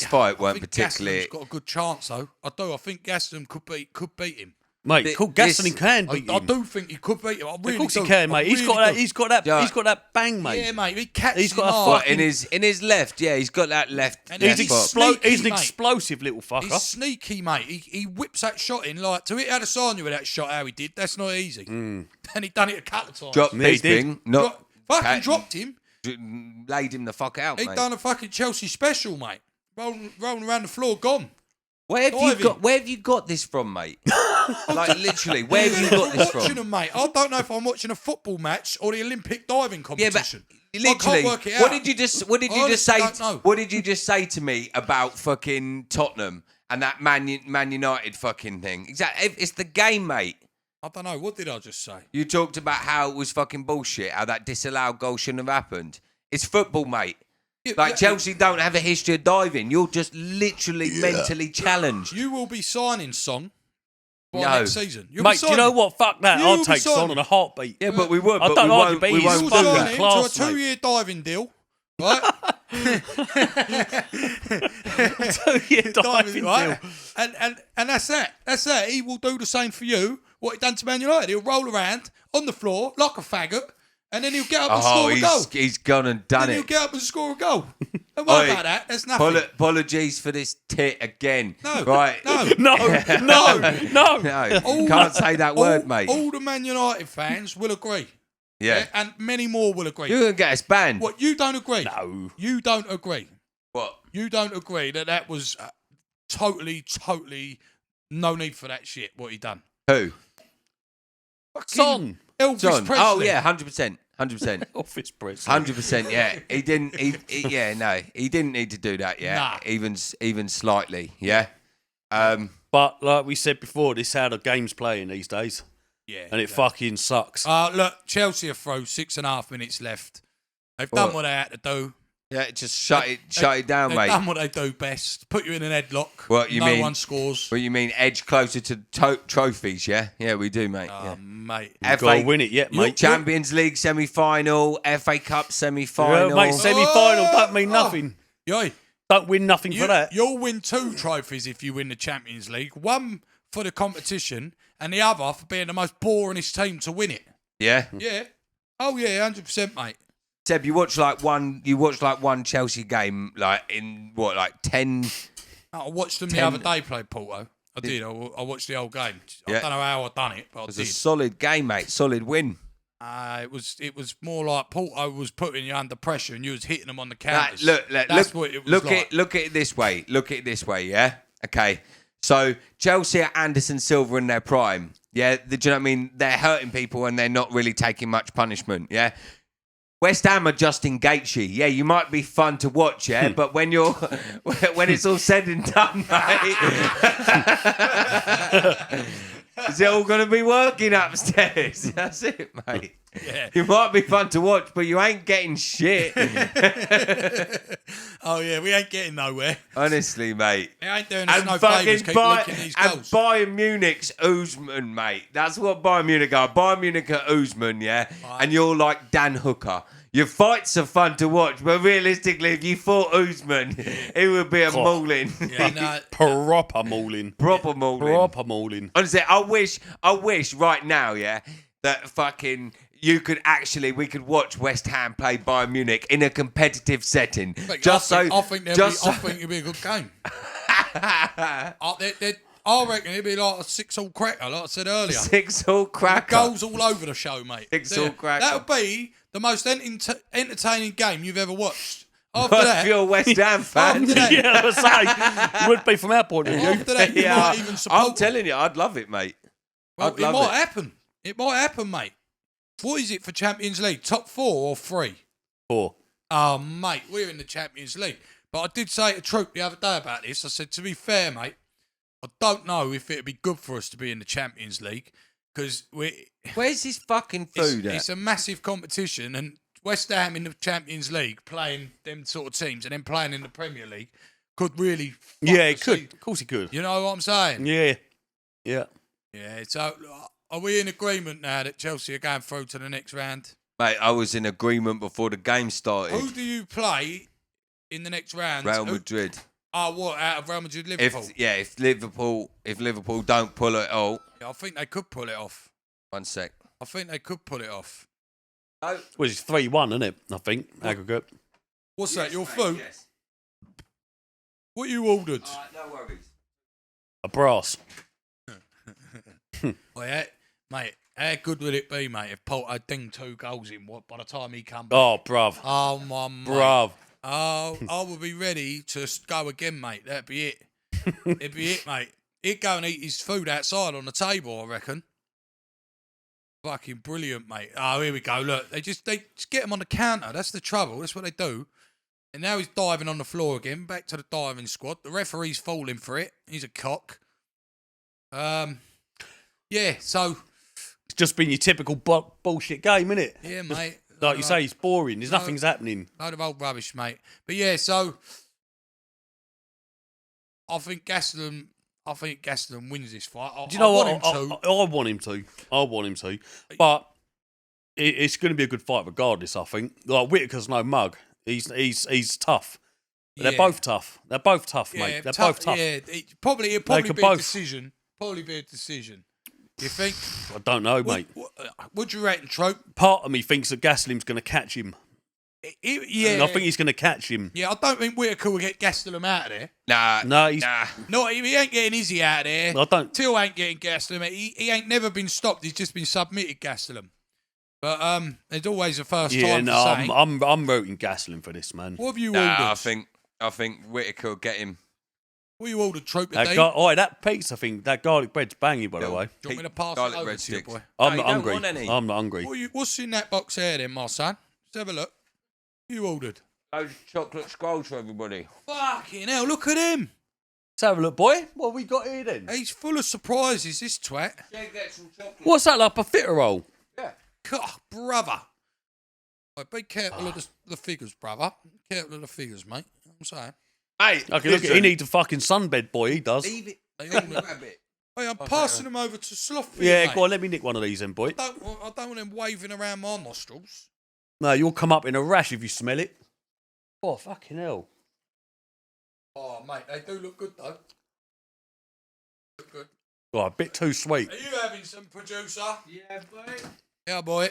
fight I weren't think particularly. Gastelum's got a good chance though. I do. I think Gastelum could beat him. Mate, Gastelum can beat I him. do think he could beat him. I really Of course do. he can, mate. I He's really got that. do. He's got that. Yeah. He's got that bang, mate. Yeah, mate. He catches He's got him a hard. fucking- in his left, yeah, he's got that left. And left he's foot. sneaky, He's an mate. explosive little fucker. He's sneaky, mate. He whips that shot in. Like, to hit Adesanya with that shot, how he did, that's not easy. And he done it a couple of times. Dropped Yeah, he Bisping, not Fucking dropped him. laid him the fuck out, He mate. done a fucking Chelsea special, mate. Rolling around the floor, gone. Where have you got this from, mate? Like literally, where have you got this Watching from? them, mate. I don't know if I'm watching a football match or the Olympic diving Yeah, but competition. literally, I can't work it what out. did you just I honestly say? don't know. What did you just say to me about fucking Tottenham and that Man United fucking thing? Exactly, it's the game, mate. I don't know. What did I just say? You talked about how it was fucking bullshit, how that disallowed goal shouldn't have happened. It's football, mate. Yeah, Like yeah, Chelsea don't have a history of diving. You're just literally mentally challenged. You will be signing Song by No. next season. You'll be Mate, do you signing know him. what? Fuck that. You I'll will take be Son signing. on a heartbeat. Yeah, but we would. I But don't we like won't. it, but We he's won't You'll do fucking sign that. him class, to a mate. 2-year diving deal, right? 2-year diving right? deal. And that's that. That's that. He will do the same for you. What he done to Man United. He'll roll around on the floor like a faggot, and then he'll get up and score a goal. He's gone and done Then he'll it. get up and score a goal. Don't worry Oi, about that. That's nothing. Apologies for this tit again. No, Right. no. No. No. All Can't say that word, all, mate. All the Man United fans will agree. Yeah. And many more will agree. You're going to get us banned. What, you don't agree? No. You don't agree. What? You don't agree that was totally no need for that shit, what he done. Who? Fucking Son. Elvis John. Presley. Oh, yeah, 100%. 100%. Office Presley. 100%, yeah. He didn't, he didn't need to do that, yeah. Nah. Even slightly, yeah. But like we said before, this is how the game's playing these days. Yeah. And it fucking sucks. Look, Chelsea are through 6.5 minutes left. They've done what they had to do. Yeah, just shut it down, they've mate. Done what they do best. Put you in an headlock. No one scores. What you mean, edge closer to trophies? Yeah, yeah, we do, mate. Oh, mate, you've got to win it yet, mate. Champions League semi-final, FA Cup semi-final. Yeah, mate, semi-final don't mean nothing. Don't win nothing for that. You'll win 2 trophies if you win the Champions League. One for the competition, and the other for being the most boringest team to win it. Yeah. Yeah. Oh yeah, 100%, mate. Seb, you watched like one Chelsea game, like in what, like 10? I watched them the other day play Porto. I did. I watched the whole game. Yeah. I don't know how I done it, but I did. It was a solid game, mate. Solid win. It was more like Porto was putting you under pressure and you was hitting them on the counters. Look at it this way. Look at it this way, yeah? Okay. So Chelsea are Anderson Silva in their prime. Yeah, do you know what I mean? They're hurting people and they're not really taking much punishment, yeah? West Ham are Justin Gaethje. Yeah, you might be fun to watch, yeah, but when it's all said and done, mate, is it all going to be working upstairs? That's it, mate. Yeah. You might be fun to watch, but you ain't getting shit. Oh, yeah, we ain't getting nowhere. Honestly, mate. It ain't doing us no favours, keep licking these goals. And Bayern Munich's Usman, mate. That's what Bayern Munich are. Bayern Munich are Usman, yeah? Right. And you're like Dan Hooker. Your fights are fun to watch, but realistically, if you fought Usman, it would be a mauling. Yeah, proper mauling. Proper mauling. Proper mauling. Honestly, I wish right now, yeah, that fucking... we could watch West Ham play Bayern Munich in a competitive setting. I think it'd be a good game. I reckon it'd be like a 6-6 cracker, like I said earlier. 6-6 cracker. Goals all over the show, mate. 6-6 cracker. That would be the most entertaining game you've ever watched. After that, if you're a West Ham fan, I was saying, it would be from our point of view. After that, you might even support. I'm telling you, I'd love it, mate. Well, it might happen. It might happen, mate. What is it for Champions League? Top 4 or 3? 4. Oh, mate, we're in the Champions League. But I did say to Troop the other day about this. I said, to be fair, mate, I don't know if it'd be good for us to be in the Champions League because where's this fucking food at? It's a massive competition, and West Ham in the Champions League playing them sort of teams and then playing in the Premier League could really... Yeah, it could. Of course it could. You know what I'm saying? Yeah. Yeah. Yeah, so... Are we in agreement now that Chelsea are going through to the next round? Mate, I was in agreement before the game started. Who do you play in the next round? Real Madrid. Oh, what, out of Real Madrid, Liverpool? If Liverpool don't pull it off. Yeah, I think they could pull it off. 1 sec. I think they could pull it off. Oh. Well, it's 3-1, isn't it? I think, aggregate. What's that, your food? Yes. What you ordered? No worries. A brass. Well, yeah. Mate, how good would it be, mate, if Porto dinged 2 goals in by the time he come back? Oh, bruv. Oh, my mate. Bruv. Oh, I would be ready to go again, mate. That'd be it. It'd be it, mate. He'd go and eat his food outside on the table, I reckon. Fucking brilliant, mate. Oh, here we go. Look, they just get him on the counter. That's the trouble. That's what they do. And now he's diving on the floor again. Back to the diving squad. The referee's falling for it. He's a cock. Yeah, so... It's just been your typical bullshit game, innit? Yeah, mate. Like you say, it's boring. There's nothing's happening. Load of old rubbish, mate. But yeah, so... I think Gastelum wins this fight. Do you know what? I want him to. But it's going to be a good fight regardless, I think. Like, Whittaker's no mug. He's tough. Yeah. They're both tough. They're both tough, mate. They're both tough. Yeah, it'll probably be a decision. Probably be a decision. You think? I don't know, mate. What do you reckon, Trope? Part of me thinks that Gastelum's going to catch him. Yeah. And I think he's going to catch him. Yeah, I don't think Whittaker will get Gastelum out of there. Nah. No, he ain't getting Izzy out of there. I don't. Till ain't getting Gastelum. He ain't never been stopped. He's just been submitted, Gastelum. But there's always a first time. Yeah, no, I'm voting Gastelum for this, man. What have you ordered? I think Whittaker will get him. What you ordered, Troop? That pizza thing, that garlic bread's banging, by the way. Do you want me to pass it over to you, boy? I'm not hungry. I'm not hungry. What's in that box here, then, my son? Let's have a look. You ordered? Loads of chocolate scrolls for everybody. Fucking hell, look at him. Let's have a look, boy. What have we got here then? He's full of surprises, this twat. What's that, like a fitter roll? Yeah. God, brother. Right, be careful of the figures, brother. Be careful of the figures, mate. You know what I'm saying? Hey, Okay, look, he needs a fucking sunbed, boy. He does. leave it. Hey, I'm passing them over to Sloth. Yeah, mate. go on, let me nick one of these then, boy. I don't want them waving around my nostrils. No, you'll come up in a rash if you smell it. Oh, fucking hell. Oh, mate, they do look good, though. Look good. Oh, a bit too sweet. Are you having some, producer? Yeah, boy. Yeah, boy.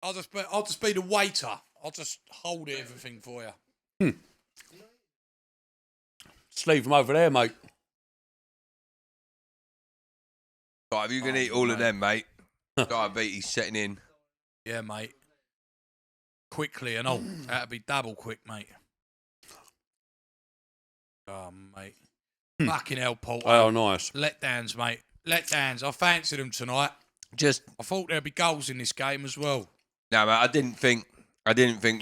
I'll just be the waiter. I'll just hold everything for you. Just leave them over there, mate. Right, if you can eat all of them, mate, diabetes setting in. Yeah, mate. Quickly and all. That'd be double quick, mate. Oh, mate. Fucking hell, Porto. Oh, nice. Letdowns, mate. Letdowns. I fancied them tonight. I thought there'd be goals in this game as well. No, mate, I didn't think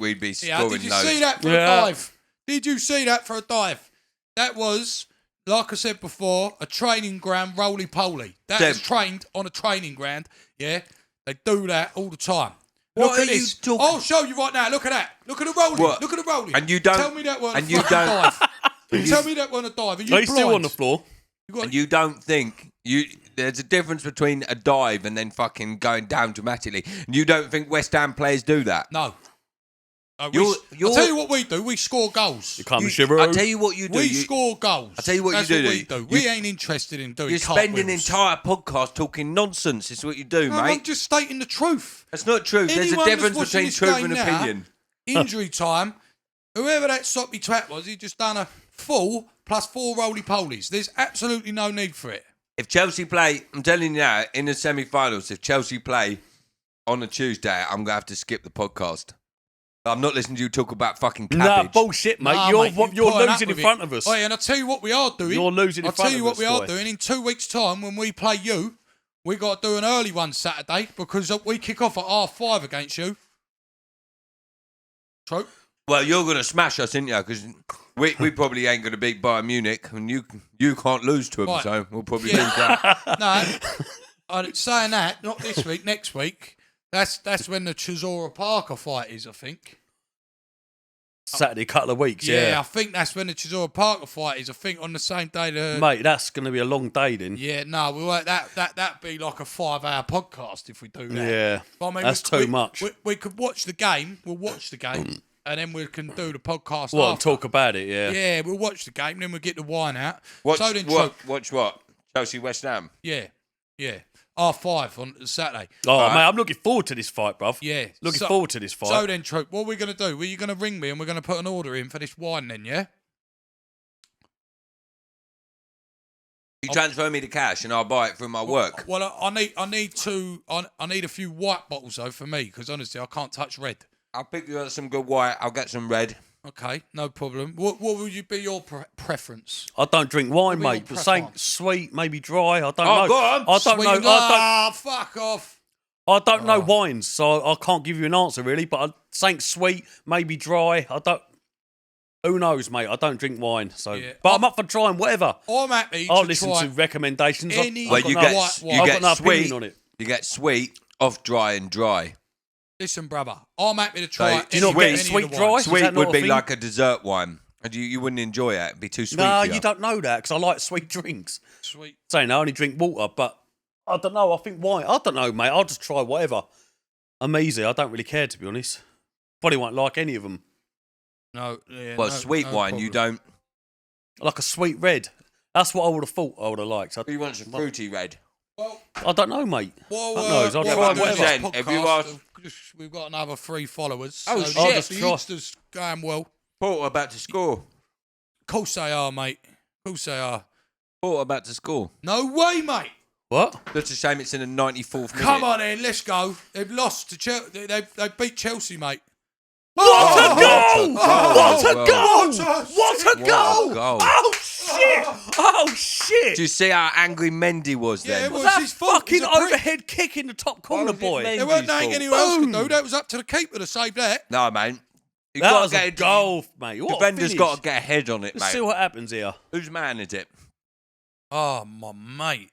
we'd be scoring did you those. see that for a dive? Did you see that for a dive? That was, like I said before, a training ground roly-poly. That is trained on a training ground, yeah? They do that all the time. What Look at are you this. talking- I'll show you right now. Look at that. Look at the rolling. What? Look at the rolling. And you don't- Tell me that weren't and a you fucking don't- dive. Tell me that weren't a dive. Are you He's still blind? on the floor. And you don't think there's a difference between a dive and then fucking going down dramatically. And you don't think West Ham players do that? No. I'll You're- tell you what we do. We score goals. You can't be shivering. I'll tell you what you do. We score goals. I'll tell you what That's you do. What we do. We ain't interested in doing You spend an cartwheels. entire podcast talking nonsense. It's what you do, No, mate. I'm just stating the truth. That's not true. There's a Anyone difference that's watching between this truth game and now, opinion. Injury time. Whoever that soppy twat was, he just done a full plus 4 roly-polies. There's absolutely no need for it. If Chelsea play, I'm telling you now, in the semi-finals, if Chelsea play on a Tuesday, I'm going to have to skip the podcast. I'm not listening to you talk about fucking Nah, cabbage. bullshit, mate. Nah, You're mate, you you're putting up losing in with front it. of us. Oh, yeah, and I'll tell you what we are doing. You're losing in I'll front tell you of what us, we are boy. doing. In 2 weeks' time, when we play you, we got to do an early one Saturday because we kick off at 5:30 against you. True. Well, you're going to smash us, aren't you? Because we probably ain't going to beat Bayern Munich, and you can't lose to them, Right. so we'll probably lose that. No, I'm saying that, not this week, next week. That's when the Chisora Parker fight is, I think. Saturday, couple of weeks, Yeah, I think that's when the Chisora Parker fight is. I think on the same day. Mate, that's going to be a long day then. Yeah, no, we won't. That'd be like a 5-hour podcast if we do that. Yeah, But I mean, that's too much. We could watch the game. We'll watch the game, and then we can do the podcast. Well, after. talk about it, yeah. Yeah, we'll watch the game, then we'll get the wine out. Watch So then, what? Chelsea West Ham. Yeah. 5 on Saturday. Oh, mate, I'm looking forward to this fight, bruv. Yeah. Looking forward to this fight. So then, Troop, what are we going to do? Well, you're going to ring me and we're going to put an order in for this wine then, yeah? You transfer me the cash and I'll buy it from my work. Well, I need a few white bottles though for me because honestly I can't touch red. I'll pick you up some good white. I'll get some red. Okay, no problem. What would you be your preference? I don't drink wine, What are mate. your But something preference? sweet, maybe dry. I don't know. Oh, go on. I don't know. Fuck off. I don't know wines, so I can't give you an answer really. But something sweet, maybe dry. I don't. Who knows, mate? I don't drink wine, so. Yeah. But I'm up for trying whatever. I'm happy I'll to listen try to recommendations. any- Well, I've you got no get white wine. you I've get got no opinion sweet on it. You get sweet, off dry and dry. Listen, brother, I'm happy to try. So, any, not sweet- getting any sweet of the dry? wines. Is that Sweet not would a be thing? like a dessert wine. And you wouldn't enjoy it. It'd be too sweet. No, for you don't know that because I like sweet drinks. Sweet. Saying I only drink water, but I don't know. I think wine. I don't know, mate. I'll just try whatever. I'm easy. I don't really care, to be honest. Probably won't like any of them. No, yeah, Well, no- sweet no wine, you problem. don't. Like a sweet red. That's what I would have thought I would have liked. You want some fruity red? Well, I don't know, mate. Well, God knows, I'll what try we're doing whatever. this If you podcast, ask- we've got another 3 followers. Oh, so shit. I'll just the try. Insta's going well. Porto about to score. Of course they are, mate. Of course they are. Porto about to score. No way, mate. What? That's a shame it's in the 94th minute. Come on in, let's go. They've lost to Chelsea. They beat Chelsea, mate. What a goal! What a Well, goal! What a What a goal! goal. Oh shit! Oh shit! Do you see how angry Mendy was Yeah, then? it was that his fault. fucking He's a prick. overhead kick in the top corner, was it boy. Mendy? There weren't Mendy's anything anyone else could Boom. do. That was up to the keeper to save that. No, man. That was a goal, mate. What defender's got to get a head on it, Let's mate. see what happens here. Whose man is it? Oh, my mate.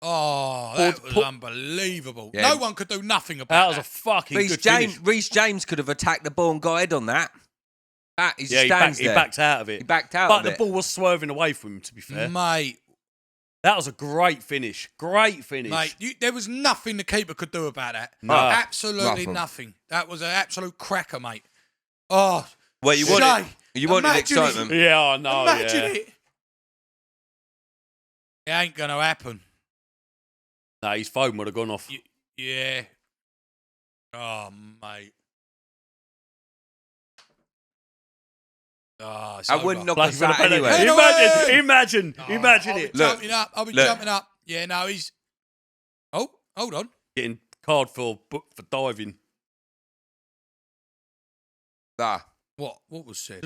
Oh, that was unbelievable. Yeah. No one could do nothing about that. That was a fucking good finish. Reece James could have attacked the ball and got head on that. He backed out of it. He backed out but of the it. ball was swerving away from him, to be fair. Mate. That was a great finish. Great finish. Mate, there was nothing the keeper could do about that. No. Absolutely nothing. That was an absolute cracker, mate. Oh, well, you wanted excitement. Yeah, I know. Imagine it. It ain't going to happen. No, his phone would have gone off. Yeah. Oh, mate. Oh, I wouldn't knock us out anyway. Imagine I'll it. be jumping up. I'll be jumping up. Yeah, no, he's... Oh, hold on. Getting card for diving. What was said?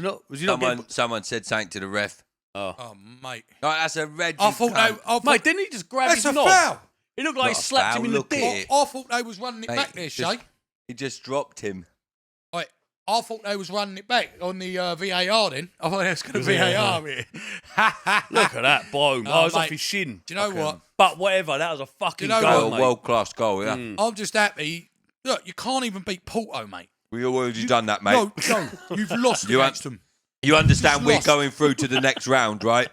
Someone said something to the ref. Oh, mate. No, that's a red. Mate, didn't he just grab his knob? That's a foul. It looked like he slapped him in the dick. I thought they was running it back there, Shay. He just dropped him. Right. I thought they was running it back on the VAR then. I thought they was going to VAR it. Look at that blow. Oh, it was off his shin. Do you know what? But whatever, that was a fucking goal, mate. World-class goal, yeah. I'm just happy. Look, you can't even beat Porto, mate. We've already done that, mate. No, you've lost against them. You understand we're going through to the next round, right?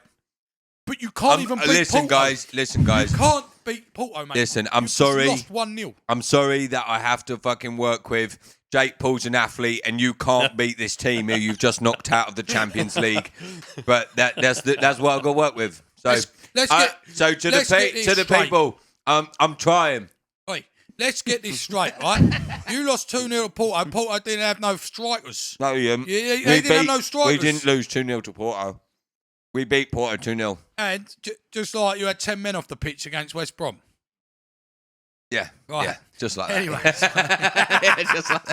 But you can't even beat listen, Porto. Listen, guys. You can't beat Porto, mate. Listen, I'm sorry. You lost 1-0. I'm sorry that I have to fucking work with Jake Paul's an athlete and you can't beat this team who you've just knocked out of the Champions League. But that's what I've got to work with. So, to the people, I'm trying. Wait, let's get this straight, right? You lost 2-0 to Porto. Porto didn't have no strikers. No, you didn't. They didn't have no strikers. We didn't lose 2-0 to Porto. We beat Porto 2-0. And just like you had 10 men off the pitch against West Brom. Yeah, right. Yeah, just like Anyways. that. Just like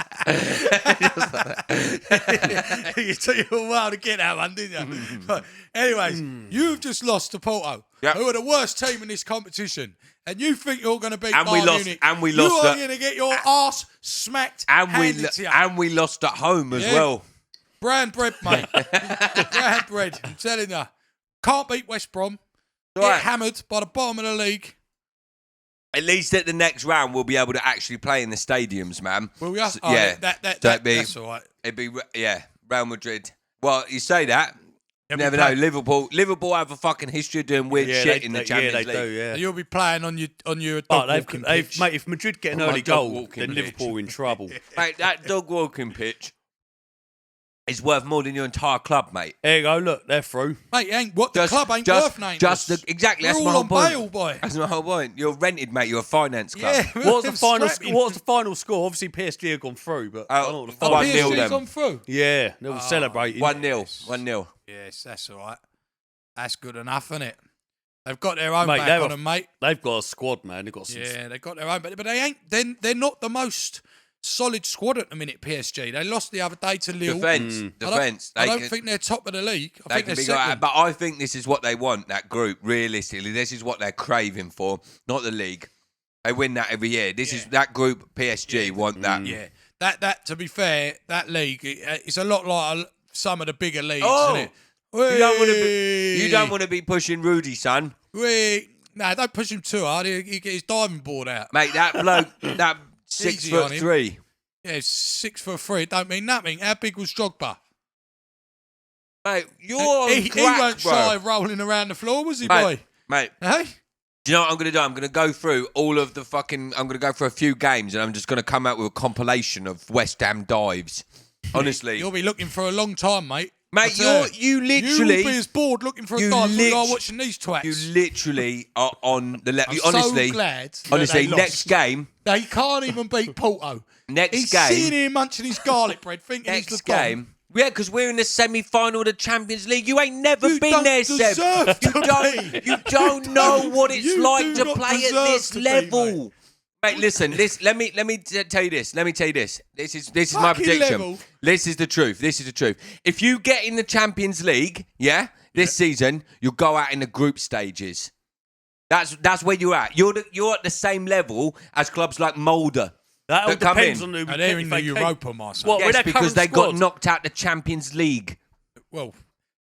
that. You took you a while to get that one, didn't you? But anyways, you've just lost to Porto, who are the worst team in this competition. And you think you're going to beat Bayern Munich. And we lost. You are going to get your arse smacked handed to you. And we lost at home as well. Brown bread, mate. Brown bread. I'm telling you. Can't beat West Brom. Get hammered by the bottom of the league. At least at the next round, we'll be able to actually play in the stadiums, man. Will we? So, yeah. That's all right. It'd be, Real Madrid. Well, you say that. You never know. Liverpool have a fucking history of doing weird shit in the Champions League. Yeah, they do, yeah. You'll be playing on your dog walking pitch. Mate, if Madrid get an early goal, then Liverpool in trouble. Mate, that dog walking pitch is worth more than your entire club, mate. There you go, look, they're through. Mate, the club ain't worth names. Exactly, that's my whole point. Bail, boy. That's my whole point. You're rented, mate. You're a finance club. Yeah, What was the final score? Obviously, PSG have gone through, but I don't know what the final PSG PSG's gone through? Yeah, they were celebrating. 1-0. Yes, that's all right. That's good enough, isn't it? They've got their own back on them, mate. They've got a squad, man. They've got they've got their own, but they ain't. They're not the most solid squad at the minute, PSG. They lost the other day to Lille. Defence. I don't think they're top of the league. I think they're second. But I think this is what they want, that group, realistically. This is what they're craving for, not the league. They win that every year. This is that group, PSG, want that. Yeah. That, to be fair, that league, it's a lot like some of the bigger leagues, isn't it? You don't want to be pushing Rudy, son. No, don't push him too hard. He get his diving board out. Mate, that bloke, that 6'3". Yeah, 6'3". Don't mean nothing. How big was Drogba? Mate, you're he weren't shy of rolling around the floor, was he, boy? Mate. Hey? Do you know what I'm going to do? I'm going to go through all of the I'm going to go through a few games and I'm just going to come out with a compilation of West Ham dives. Honestly. You'll be looking for a long time, mate. Mate, you literally... You'll be as bored looking for a dive as you are watching these twats. You literally are on the left. I'm so glad honestly, they next game... They can't even beat Porto. He's sitting here munching his garlic bread thinking he's the game. Yeah, because we're in the semi-final of the Champions League. You ain't never been there, Seb. You don't know what it's like to play at this level. Mate, listen. Let me tell you this. This is my prediction. Level. This is the truth. If you get in the Champions League, this season, you'll go out in the group stages. That's where you're at. You're at the same level as clubs like Mulder. That all come depends in. on who we they're keep, in if the they keep- Europa, my son. What, with Yes, their because current they got squad? knocked out the Champions League. Well,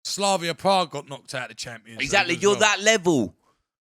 Slavia Prague got knocked out of the Champions Exactly. League as You're well. that level.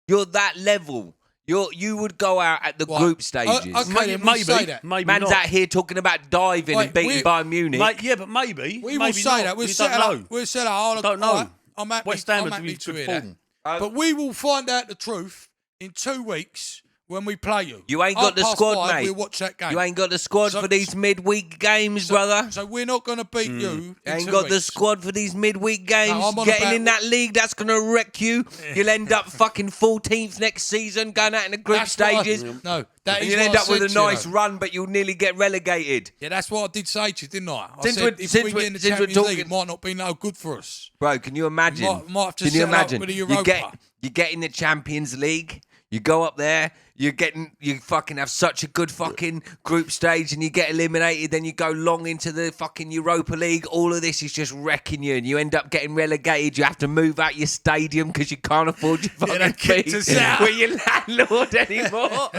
You're that level. You would go out at the What? group stages. Okay, then we say that. maybe Man's not. out here talking about diving Wait, and beating Bayern Munich. Yeah, but maybe. We will maybe say not. that. We'll You set don't it know. up. We'll set it up. Don't know. All right, I'm happy, West Ham I'm are happy in to good hear that. form. But we will find out the truth in 2 weeks when we play you. You ain't got the 5:30, squad, mate. We'll watch that game. You ain't got the squad So- for these midweek games, brother. So we're not going to beat you. You in ain't 2 got the weeks. squad for these midweek games. I'm on Getting about- in that league, that's going to wreck you. You'll end up fucking 14th next season, going out in the group That's what I- stages. No, that And is you'll what end I up with a said to you, nice though. run, but you'll nearly get relegated. Yeah, that's what I did say to you, didn't I? I Since said we're- if since we we're- get in the since we're Champions League, talking- it might not be no good for us. Bro, can you imagine? Might have to Can you settle up imagine? with the You Europa. get in the Champions League, you go up there, you fucking have such a good fucking group stage and you get eliminated, then you go long into the fucking Europa League. All of this is just wrecking you and you end up getting relegated. You have to move out your stadium because you can't afford your fucking they kicked fees us out. with your landlord anymore.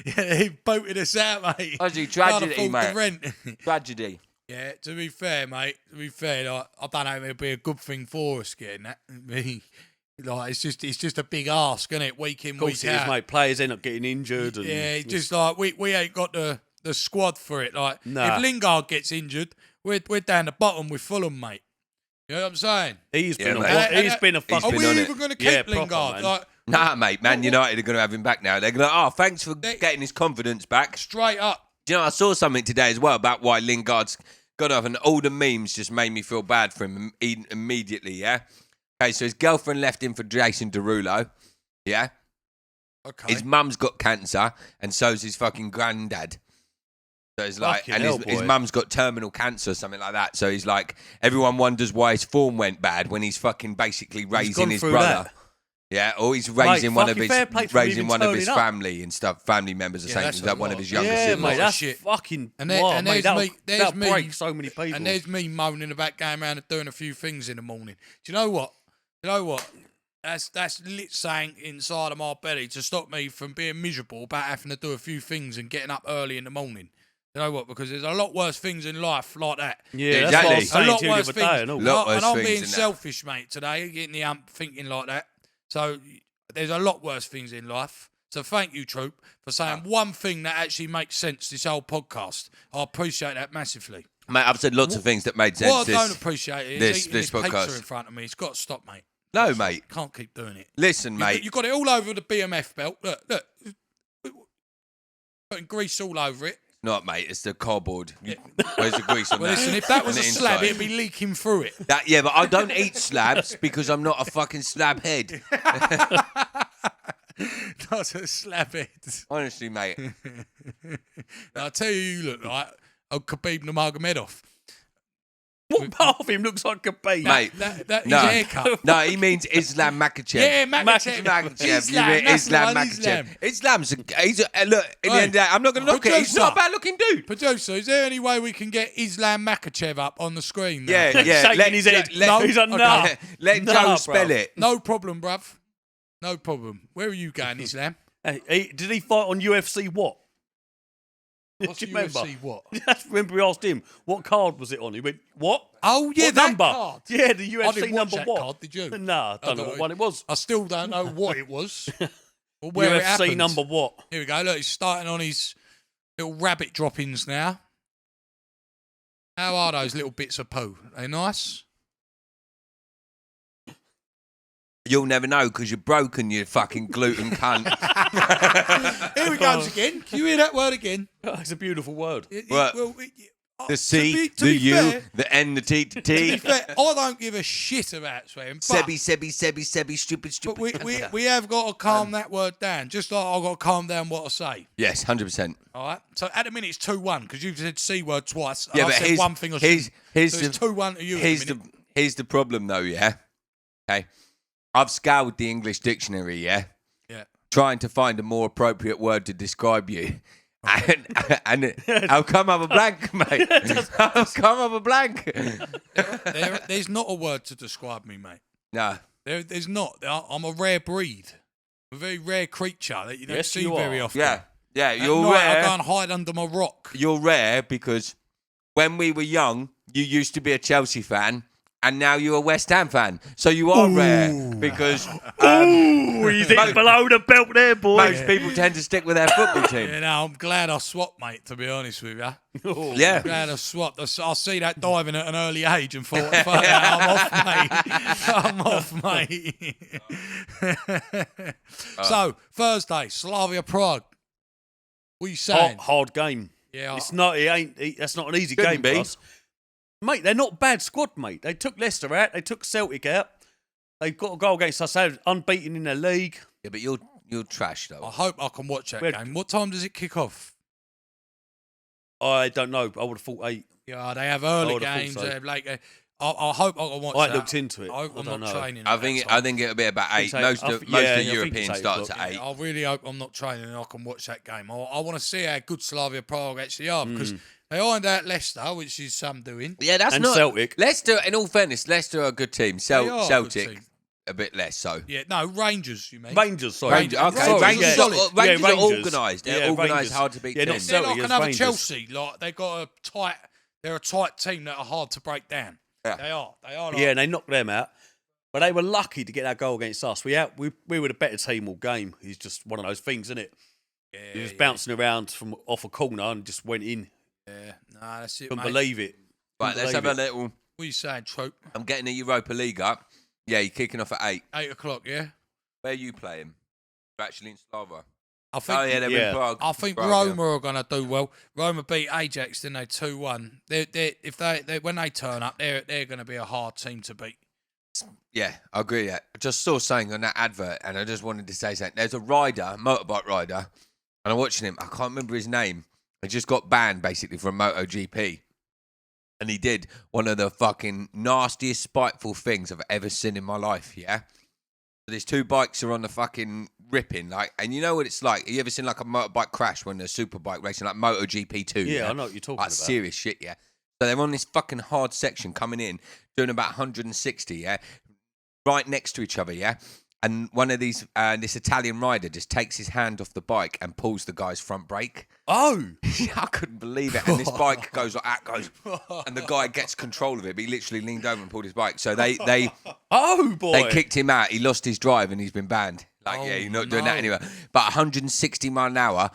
Yeah, he boated us out, mate. Honestly, Can't tragedy, afford mate. the rent. Tragedy. Yeah, to be fair, mate. To be fair, like, I don't know if it'll be a good thing for us getting that. Like, it's just a big ask, isn't it? Week in, Of course week it is, out. mate. Players end up getting injured. And, Yeah, it's just like we ain't got the squad for it. Like, Nah. if Lingard gets injured, we're down the bottom with Fulham, mate. You know what I'm saying? He's Yeah, been mate. he's been a Are fucking. been we on even it. going to keep Yeah, proper, Lingard? man. Like, Nah, mate. Man United are going to have him back now. They're going to, thanks for getting his confidence back. straight up. Do you know, I saw something today as well about why Lingard's got off, and all the memes just made me feel bad for him immediately, yeah? Okay, so his girlfriend left him for Jason Derulo, yeah? Okay. His mum's got cancer, and so's his fucking granddad. So it's like, Fucking and hell, his boy. mum's got terminal cancer or something like that. So he's like, everyone wonders why his form went bad when he's fucking basically raising gone his through brother. that. Yeah, or he's raising one of fucking his fair play for him raising even one of his turning up. family and stuff, family members or Yeah, something. that's He's a like one of lot. his younger Yeah, siblings. mate, that's shit. fucking. And And there's that'll, me- there's that'll me- break so many people. And there's me moaning about going around and doing a few things in the morning. Do you know what? That's lit saying inside of my belly to stop me from being miserable about having to do a few things and getting up early in the morning. You know what? Because there's a lot worse things in life like that. Yeah, exactly. that's what I was A saying lot to you the worse other things. day. And all. Lot worse and I'm things being in that. selfish, mate, today, getting the ump thinking like that. So there's a lot worse things in life. So thank you, Troop, for saying one thing that actually makes sense this whole podcast. I appreciate that massively. Mate, I've said lots of things that made sense. What I don't appreciate is this eating this pizza podcast. in front of me. It's got to stop, mate. No, mate. Can't keep doing it. Listen, mate. You got it all over the BMF belt. Look. Putting grease all over it. Not, mate. It's the cardboard. Where's the grease on Well, that? listen, if that was On a the slab, inside. it'd be leaking through it. Yeah, but I don't eat slabs because I'm not a fucking slab head. Not a slab head. Honestly, mate. I'll tell you look like a Khabib Nurmagomedov. What part of him looks like a baby? Mate. That No. his haircut. No, he means Islam Makachev. Yeah, Makachev. Makachev. You mean that's Islam the one, Makachev. Islam's look, in the Hey, end of the day, I'm not going to knock it. He's producer. not a bad looking dude. Producer, is there any way we can get Islam Makachev up on the screen now? Yeah, yeah. Shaking his head. No, He's like, okay. nah. Let Nah, Joe bruv. spell it. No problem, bruv. No problem. Where are you going, Islam? Hey, did he fight on UFC what? What's Do you remember? UFC what? Remember we asked him, what card was it on? He went, what? Oh, yeah, What that number? card. Yeah, the I UFC didn't watch number that what? card, did you? Nah, I don't know what one it was. I still don't know what it was. Or where it UFC happened. number what? Here we go. Look, he's starting on his little rabbit droppings now. How are those little bits of poo? Are they nice? You'll never know because you're broken, you fucking gluten cunt. Here he goes again. Can you hear that word again? It's a beautiful word. What? The C, to the be U, fair- the N, the T, the To be T. fair, I don't give a shit about swearing. But, Sebi, stupid. but we have got to calm that word down. Just like I've got to calm down what I say. Yes, 100%. All right. So at the minute it's 2-1 because you've said C word twice. Yeah, I've but said here's, one thing or here's, so here's it's the 2-1 to you. here's the problem though, yeah? Okay. I've scoured the English dictionary, yeah? Yeah. Trying to find a more appropriate word to describe you. And I'll come up a blank, mate. I'll come up a blank. There's not a word to describe me, mate. No. There's not. I'm a rare breed. A very rare creature that you don't Yes, see you very are. often. Yeah. Yeah, At you're night, rare. I go and hide under my rock. You're rare because when we were young, you used to be a Chelsea fan, and now you're a West Ham fan. So you are rare because he's hitting below the belt there, boy. most people tend to stick with their football team. Yeah, no, I'm glad I swapped, mate, to be honest with you. Yeah. I'm glad I swapped. I see that diving at an early age and thought, fuck that, I'm off, mate. I'm off, mate. So, Thursday, Slavia Prague. What are you saying? Hard game. Yeah, It's not. That's not an easy Couldn't game be. for us, mate. They're not a bad squad, mate. They took Leicester out. They took Celtic out. They got a goal against us. They're unbeaten in their league. Yeah, but you're trash though. I hope I can watch that game. What time does it kick off? I don't know. I would have thought 8. Yeah, they have early I would've thought games. so. They have late games. I hope I can watch I that. ain't looked into it. I hope I I'm don't not know. training. I at think that time. it'll be about 8. I Most think of it's European 8 starts o'clock. at 8. I really hope I'm not training and I can watch that game. I want to see how good Slavia Prague actually are because they ironed out Leicester, which is some doing. Yeah, that's And not Celtic. Leicester. In all fairness, Leicester are a good team. They are a good Celtic team. a bit less so. Yeah, no, Rangers, you mean? Rangers, sorry. Rangers, okay. Sorry, Rangers, yeah. Rangers Yeah, are Rangers. organised. They're Yeah, organised, Rangers. hard to beat Yeah, not teams. They're Celtic, like it's another Rangers. Chelsea. Like they're a tight team that are hard to break down. Yeah. They are. Like, Yeah, and they knocked them out. But they were lucky to get that goal against us. We were the better team all game. It's just one of those things, isn't it? yeah, He was bouncing around from off a corner and just went in. Yeah, no, that's it, Couldn't mate. believe it. Right, Couldn't let's have believe a it. little. What are you saying, Trope? I'm getting the Europa League up. Yeah, you're kicking off at 8. 8 o'clock, yeah? Where are you playing? You're actually in Slava. I think, Oh yeah, they're Yeah. in Prague. I think Prague, Roma are going to do well. Roma beat Ajax, didn't they? 2-1. When they turn up, they're going to be a hard team to beat. Yeah, I agree. Yeah. I just saw something on that advert, and I just wanted to say something. There's a motorbike rider, and I'm watching him. I can't remember his name. He just got banned basically from MotoGP, and he did one of the fucking nastiest, spiteful things I've ever seen in my life. Yeah. So these two bikes are on the fucking ripping, like, and you know what it's like. Have you ever seen like a motorbike crash when they're superbike racing, like MotoGP 2? Yeah, I know what you're talking like about. serious shit, yeah. So they're on this fucking hard section coming in, doing about 160, yeah, right next to each other, yeah. And one of these, this Italian rider just takes his hand off the bike and pulls the guy's front brake. Oh! I couldn't believe it. And this bike goes like that, and the guy gets control of it. But he literally leaned over and pulled his bike. So they Oh, boy! they kicked him out. He lost his drive and he's been banned. Like, yeah, you're not doing that no. anymore. But 160 mile an hour.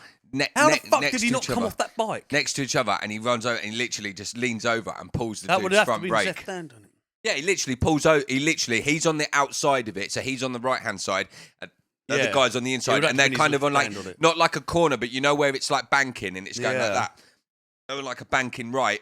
How the fuck next did he to not each come other. off that bike? Next to each other, and he runs over and he literally just leans over and pulls the That would dude's have to front be brake. left hand on it. Yeah, he literally pulls out. He's on the outside of it, so he's on the right hand side, and the other Yeah. guy's on the Yeah, inside, we'd have and to they're put kind his of on like hand on it. not like a corner, but you know where it's like banking and it's going like Yeah. that. They're like a banking right.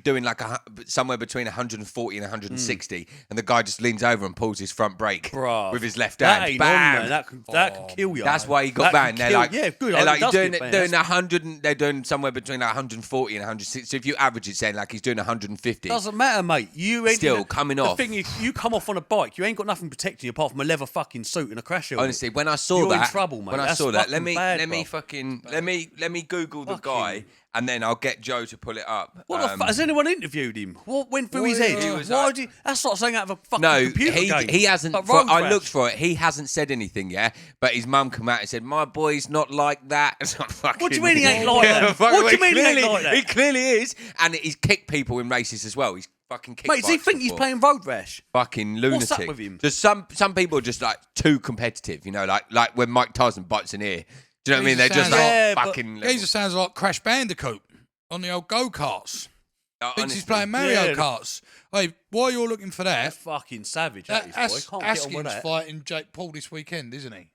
Doing like somewhere between 140 and 160, and the guy just leans over and pulls his front brake Bruv. with his left That hand. ain't Bam! on, man. That could kill you. That's why he got That banned. could They're kill- like, yeah, good. They're It like does doing get banned. doing 100. They're doing somewhere between 140 and 160. So if you average it, saying like he's doing 150. Doesn't matter, mate. You ain't Still coming off. The thing is, you come off on a bike, you ain't got nothing protecting you apart from a leather fucking suit and a crash helmet. Honestly, when I saw You're in that, trouble, mate. when I That's saw that, let fucking me bad, let me bruv. fucking let me Google the Fucking- guy, and then I'll get Joe to pull it up. What the fuck? Has anyone interviewed him? What went through his head? He was Why like- did that's not saying out of a fucking No, computer game. he hasn't. Like For, road I rash. looked for it. He hasn't said anything yet. But his mum come out and said, "My boy's not like that." It's not fucking, What do you mean he ain't like that? fuck, What do you mean he ain't clearly- like that? He clearly is, and he's kicked people in races as well. He's fucking kicked. Mate, does he bikes think he's before. playing road rash? Fucking lunatic. What's up with him? Just some people are just like too competitive. You know, like when Mike Tyson bites an ear. Do you know what I mean? They're just like Yeah, but- fucking. Geezer sounds like Crash Bandicoot on the old go-karts. Thinks he's playing Mario Yeah. Karts. Hey, while you're looking for that, That's fucking savage. That is, boy. Can't get on with Askin's that. fighting Jake Paul this weekend, isn't he?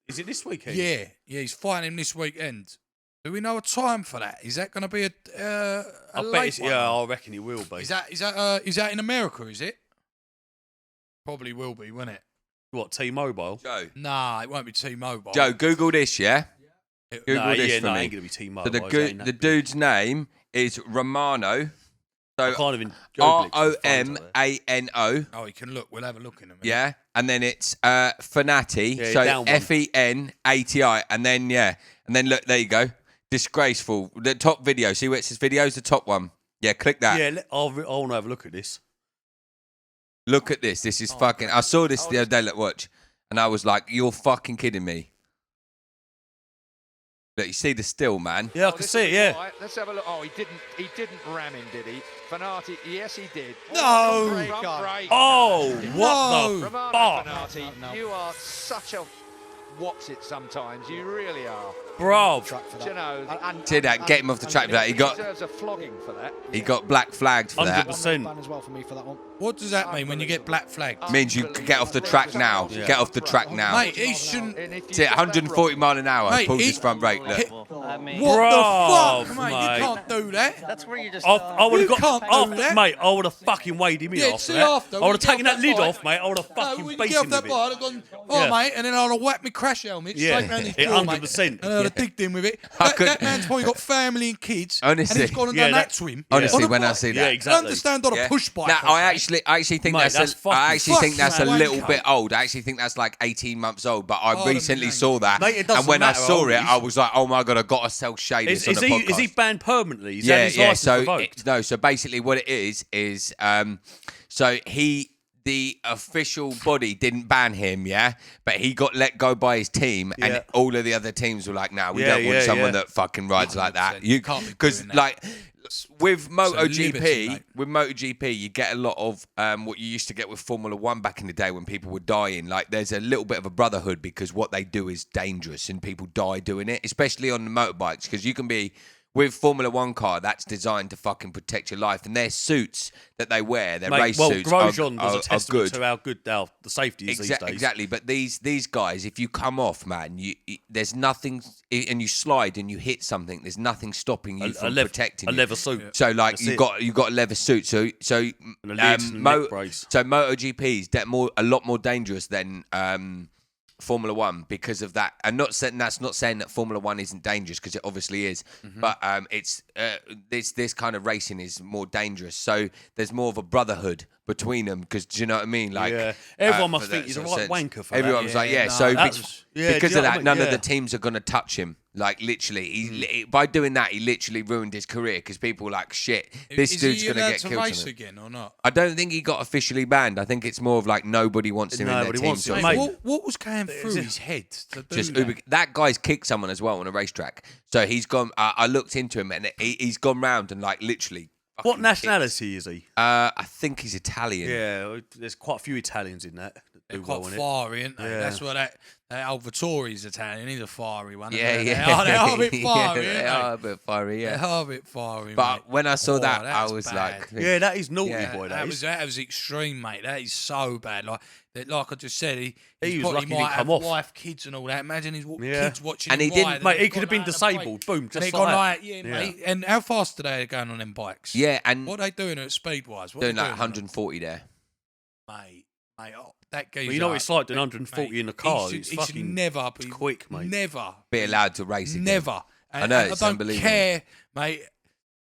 Is it this weekend? Yeah, he's fighting him this weekend. Do we know a time for that? Is that going to be a I bet late it's, one? yeah, I reckon he will be. Is that in America? Is it? Probably will be, won't it? What, T-Mobile? Joe, Nah, it won't be T-Mobile. Joe, Google this, yeah. Google Nah, this yeah, for no, me. ain't going to be T-Mobile. So the dude's name is Romano. I So can't even Google it 'cause the phone's up there. Romano. Oh, you can look. We'll have a look in a minute. Yeah, and then it's Fenati. Yeah, So down one. Fenati, and then look, there you go. Disgraceful. The top video. See where it says videos? The top one. Yeah, click that. Yeah, I want to have a look at this. Look at this. This is fucking. I saw this the other day. Look, watch, and I was like, "You're fucking kidding me." Look, you see the still, man. Yeah, I can see it. Yeah. Right. Let's have a look. Oh, he didn't ram him, did he? Fanati, yes, he did. No. Front break. Oh, what the Romano fuck, Fanati, you are such a what's it sometimes. You really are. bro? Do you know? See that? Get him off the track for that. He deserves a flogging for that. He got black flagged for that. 100%. As well for me for that one. What does that mean when you get black flagged? Means you can get off the track now. Yeah. Get off the track now. Mate, he shouldn't. See, 140 mile an hour. Mate, Pulls he- his front brake. Look. I mean, What Bruv, the fuck, mate? mate. You can't do that. that's where you just. I would You have got can't do after, that. mate. I would have fucking weighed him in Yeah, after see that. after, I when would have you taken get that off lid that off, bike- mate. I would have No, fucking when you beaten get off him that with bike, it. I'd have gone, oh, Yeah. mate, and then I'd have whacked my crash helmet Yeah. straight round his Yeah, jaw, mate. 100%. And I'd have digged in with it. That man's probably got family and kids, Honestly. and he's gone and Yeah, done that that- to him. Honestly, On a when I bike. see Yeah, that. I exactly. understand on a Yeah. push bike. No, off, I mate. actually think Mate, that's fucking I actually think that's a fucking little wanker. bit old. I actually think that's like 18 months old. But I Oh, recently mate. saw that, Mate, it doesn't and when matter I how saw old it, he is. I was like, "Oh my god, I got to sell shade this on Is the podcast." he banned permanently? Is Yeah, that his yeah. license So revoked? no. So basically, what it is, so the official body didn't ban him, yeah, but he got let go by his team, Yeah. and all of the other teams were like, "No, we Yeah, don't want yeah, someone yeah. that fucking rides like that." 100%. You Can't be because doing that. like with liberty, MotoGP, mate. with MotoGP, you get a lot of what you used to get with Formula One back in the day when people were dying. Like, there's a little bit of a brotherhood because what they do is dangerous, and people die doing it, especially on the motorbikes, because you can be. With Formula One car, that's designed to fucking protect your life, and their suits that they wear, their Mate, race well, suits, Grosjean was are a testament good. to how good the safety is these days. Exactly, but these guys, if you come off, man, there's nothing, and you slide and you hit something. There's nothing stopping you from protecting a you. leather suit. So like That's you got a leather suit. So And a lid and a neck brace. so MotoGP is a lot more dangerous than Formula One because of that. And that's not saying that Formula One isn't dangerous, because it obviously is. But it's this kind of racing is more dangerous. So there's more of a brotherhood between them, because do you know what I mean? Like, Yeah. Everyone must for think that he's a sort of right sense. wanker for Everyone that. was like, Yeah, yeah. no, So that's- yeah, because do you of know that, what I none mean? of the Yeah. teams are going to touch him. Like, literally, by doing that, he literally ruined his career, because people were like, shit, this Is dude's he going to allowed get to killed. race tonight. again or not? I don't think he got officially banned. I think it's more of like nobody wants him in Nobody their team. wants him, sort of mate. thing. What was going through his head to do Just that? that guy's kicked someone as well on a racetrack. So he's gone. I looked into him, and he's gone round and like literally. What fucking nationality is he? kicked. I think he's Italian. Yeah, there's quite a few Italians in that. They're do quite well in it. fiery, aren't they? Yeah. That's what that old Vettori's Italian. He's a fiery one. Yeah, isn't yeah. They are a bit fiery, they aren't are a bit fiery, they? yeah. They are a bit fiery, But mate. when I saw Oh, that, I that's was bad. like, Yeah, that is naughty, Yeah, boy. that was extreme, mate. That is so bad. Like I just said, he was probably lucky he might didn't have come off. wife, kids, and all that. Imagine his Yeah. kids watching. And him he didn't- ride, Mate, and he they've could have gone been out on the disabled. Boom, and just he like gone that. like, yeah, mate. And how fast are they going on them bikes? yeah, and What are they doing at speed wise? doing like 140 there. Mate, that geezer. Well, you know what it's like doing 140 mate, in a car. He It's should fucking never be quick, mate. Never Be allowed to race again. Never. And, know, and it's I don't unbelievable. care, mate.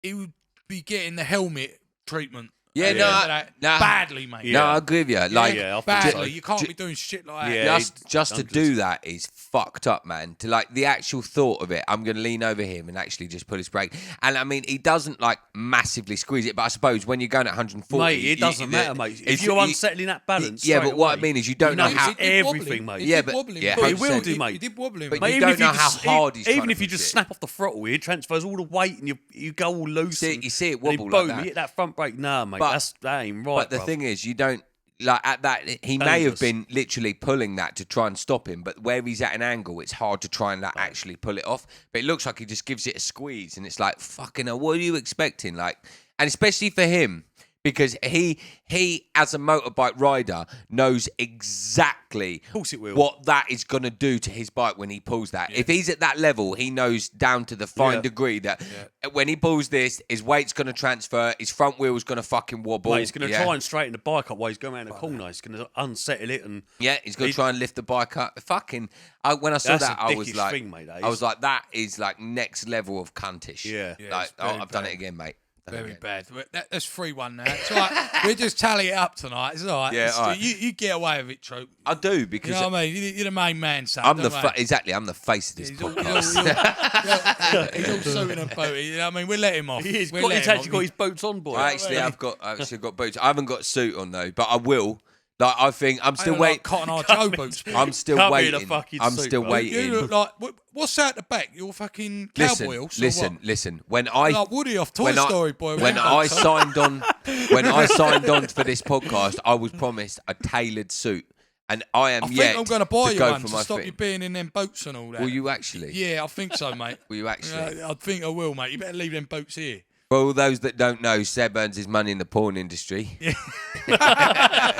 He would be getting the helmet treatment. Yeah, at the no, end of that. nah. badly, mate. No, I agree with you. Like, Yeah, I think badly. so. You can't Ju- be doing shit like that. Yeah. just to do that is fucked up, man. To like the actual thought of it, I'm gonna lean over him and actually just pull his brake. And I mean, he doesn't like massively squeeze it, but I suppose when you're going at 140, Mate, it doesn't matter, mate. If you're unsettling that balance, yeah, straight but what I away, mean is you don't you know know how. it's everything, mate. Yeah, It but- did wobble him. yeah, But he will 100%. do, mate. He did wobble him. But mate. you even don't if you know how just, hard he's even trying if to you push just it. snap off the throttle, it transfers all the weight and you go all loose. You see it and wobble boom, like that. you hit that front brake. Nah, mate, But- that ain't right. But the bruv. thing is, you don't like at that. He may have Dangerous. been literally pulling that to try and stop him, but where he's at an angle, it's hard to try and like, actually pull it off. But it looks like he just gives it a squeeze, and it's like fucking hell, what are you expecting? Like, and especially for him. Because he as a motorbike rider knows exactly course it will. what that is going to do to his bike when he pulls that. If he's at that level, he knows down to the fine Yeah. degree that when he pulls this, his weight's going to transfer, his front wheel's going to fucking wobble. Mate, he's going to yeah. try and straighten the bike up while he's going around the corner. He's going to unsettle it and Yeah, he's going to try and lift the bike up. Fucking, when I saw That's that, a I was dickish like, thing, mate, that I is. was like, that is like next level of cuntish. Yeah. Yeah, like, it's very I've done bad. it again, mate. Done it Very again. bad. That's 3-1 now. It's all right. We'll just tally it up tonight. It's all right. Yeah, all right. You get away with it, Troop. I do You because know what I mean? You're the main man, son. I'm the don't worry. exactly. I'm the face of this He's all, podcast. he's all suited and booted. You know what I mean? We'll let him off. he's We'll let actually him got off. his boots on, boy. I've got boots. I haven't got a suit on though, but I will. Like, I think I'm still waiting. Like Cotton Eye Joe boots. I'm still Can't be in a waiting. fucking I'm suit, still bro. waiting. You look like what's that at the back? Your fucking cowboy horse. Listen. When I like Woody off Toy Story boy. when I signed on for this podcast, I was promised a tailored suit, and I am I think yet I'm going to buy you go one for to my stop fit. you being in them boots and all that. Will you actually? Yeah, I think so, mate. Will you actually? I think I will, mate. You better leave them boots here. For all those that don't know, Seb earns his money in the porn industry. Yeah.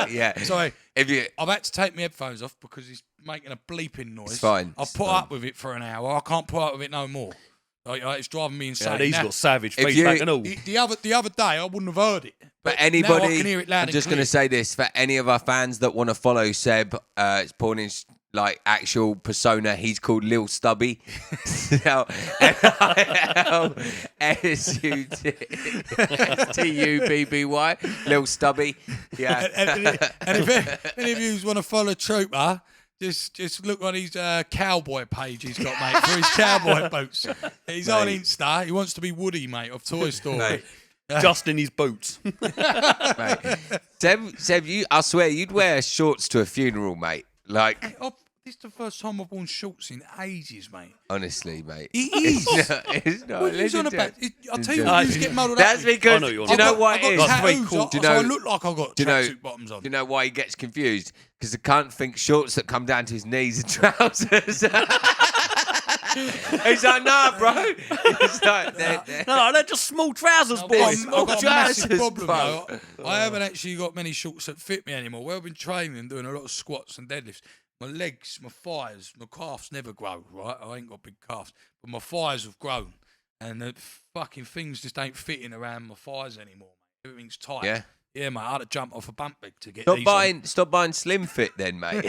Yeah. Sorry. If I've had to take my headphones off because he's making a bleeping noise. It's fine. I've put up with it for an hour. I can't put up with it no more. Like, it's driving me insane. Yeah, he's Now, got savage if feedback you- and all. the other day, I wouldn't have heard it. For But anybody, now I can hear it loud I'm and just going clear. to say this: for any of our fans that want to follow Seb, it's porn is like actual persona. He's called Lil Stubby. LILSUTTUBBY, Lil Stubby. Yeah. and if any of you want to follow Trooper, just look on his cowboy page he's got, mate, for his cowboy boots. He's on Insta. He wants to be Woody, mate, of Toy Story. Mate. Just in his boots. Mate. Seb, I swear you'd wear shorts to a funeral, mate. Like, This is the first time I've worn shorts in ages, mate. honestly, mate. It is. It's not. What are you Listen on to about? it. I'll tell you Listen what, to you it. get muddled That's up. because, I know you're do you know I've what got it is? tattoos, Do you so I know? look like I've got Do you know? tracksuit bottoms on. Do you know why he gets confused? Because the cunt thinks shorts that come down to his knees are trousers. He's like, nah, bro. He's like, No, they're just small trousers, I've boys. got a massive trousers, problem, bro. though. I haven't actually got many shorts that fit me anymore. Where I've been training and doing a lot of squats and deadlifts, my legs, my thighs, my calves never grow, right? I ain't got big calves, but my thighs have grown. And the fucking things just ain't fitting around my thighs anymore, mate. Everything's tight. Yeah. Yeah, mate, I had to jump off a bump bed to get Stop these buying Slim Fit then, mate.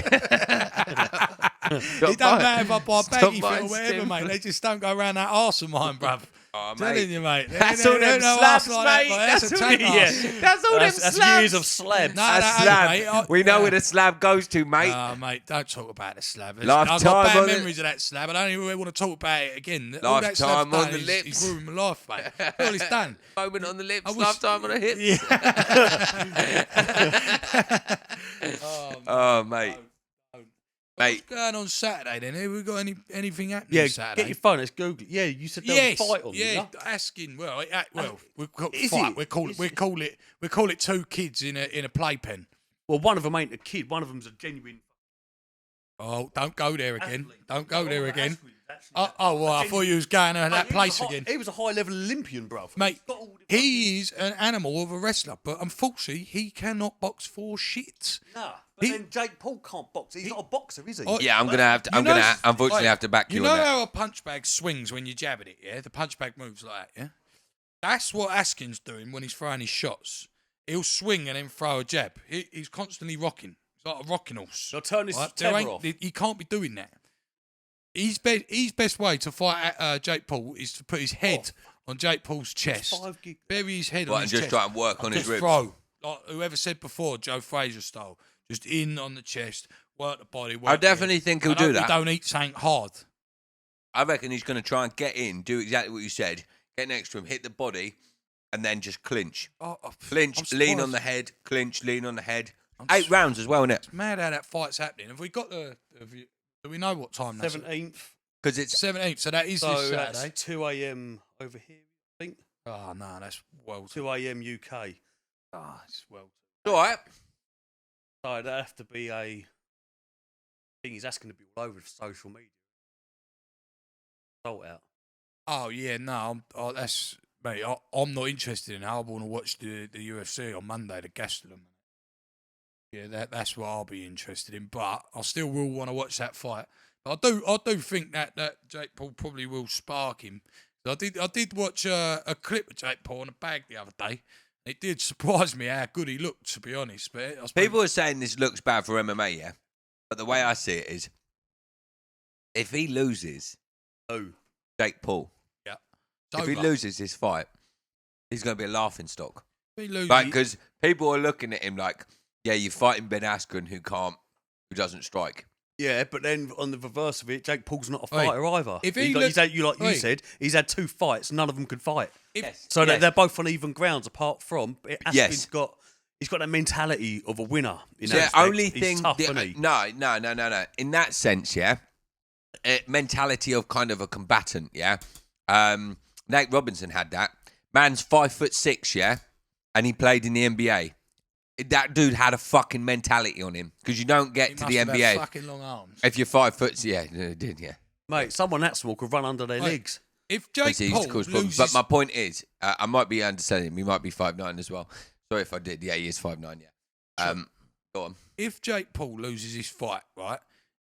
It don't matter if I buy Stop baggy fit buying or whatever, Slim mate. They just don't go around that arse of mine, bruv. Oh, Telling mate. you, mate. That's They all them don't know slabs, arse like that, mate. boy. That's a tank arse. That's all them That's slabs. years of slabs. No, A that ain't, slab. mate. We know where the slab goes to, mate. Mate, don't talk about the slab. I've Lifetime got bad on it. memories of that slab. I don't even want to talk about it again. All that Lifetime slab's on done the is- lips. He's ruined my life, mate. All it's done. Moment on the lips, I wish- lifetime on the hips. Oh, Oh, mate. Mate, what's going on Saturday then? Have we got anything happening Yeah, Saturday? get your phone. Let's Google it. Yeah, you said there Yes, was a fight on. yeah. didn't Asking, we call Is fight. it? We call it two kids in a playpen. Well, one of them ain't a kid. One of them's a genuine. Oh, don't go there again. athlete. Don't go there again. Athletes, actually. Well, I thought you was going to that Mate, he was place a high- again. He was a high-level Olympian, bruv. Mate, He's got all the he is an animal of a wrestler, but unfortunately, he cannot box for shit. Nah, but He- then Jake Paul can't box. He's not a boxer, is he? Oh, yeah, I'm gonna have to. You I'm know- gonna unfortunately Wait, have to back you, You know on that. how a punch bag swings when you jab at it, yeah? The punch bag moves like that, yeah? That's what Askin's doing when he's throwing his shots. He'll swing and then throw a jab. He's constantly rocking. He's like a rocking horse. Now turn this Right? tether off. He can't be doing that. His best way to fight Jake Paul is to put his head on Jake Paul's chest, 5 gig. bury his head What, on and his just chest, try and work on his just ribs. throw. Like whoever said before, Joe Frazier style. Just in on the chest, work the body. Work I the head. definitely think he'll I hope do that. He don't eat something hard. I reckon he's going to try and get in, do exactly what you said, get next to him, hit the body, and then just clinch. Clinch, I'm lean on surprised. the head, clinch, lean on the head. I'm 8 s- rounds as well, isn't it? Mad how that fight's happening. Have we got do we know what time that's? 17th. Because it's 17th. So that is So this that's Saturday. 2 a.m. over here, I think. Oh no, that's well. 2 a.m. UK. Oh, it's well. all right. So that'd have to be a thing. That's going to be all over social media. Sort out. Oh yeah, no, that's mate. I'm not interested in that. I want to watch the UFC on Monday, the Gastelum. Yeah, that's what I'll be interested in. But I still will want to watch that fight. I do think that Jake Paul probably will spark him. I did watch a clip of Jake Paul in a bag the other day. It did surprise me how good he looked, to be honest. But I suppose, People are saying this looks bad for MMA, yeah? But the way I see it is, if he loses, Jake Paul, yeah, if he loses this fight, he's going to be a laughing stock. If he loses, Like, because people are looking at him like, yeah, you're fighting Ben Askren who doesn't strike. Yeah, but then on the reverse of it, Jake Paul's not a Oi, fighter either. if He's he got- look- he's had, you Oi. said, he's had 2 fights. None of them could fight. if, So Yes. they're both on even grounds. Apart from Askin's Yes. got he's got that mentality of a winner. In that The aspect. only He's thing, tough, isn't he? no. In that sense, yeah, mentality of kind of a combatant, yeah. Nate Robinson had that. Man's 5'6", yeah, and he played in the NBA. That dude had a fucking mentality on him because you don't get to the NBA had fucking long arms. if you're 5 foot. Yeah, it did, yeah. Mate, someone that small could run under their legs. If Jake Obviously, Paul he's caused loses... problems. But my point is, I might be underselling him. He might be 5'9" as well. Sorry if I did. Yeah, he is 5'9", yeah. Go on. If Jake Paul loses his fight, right,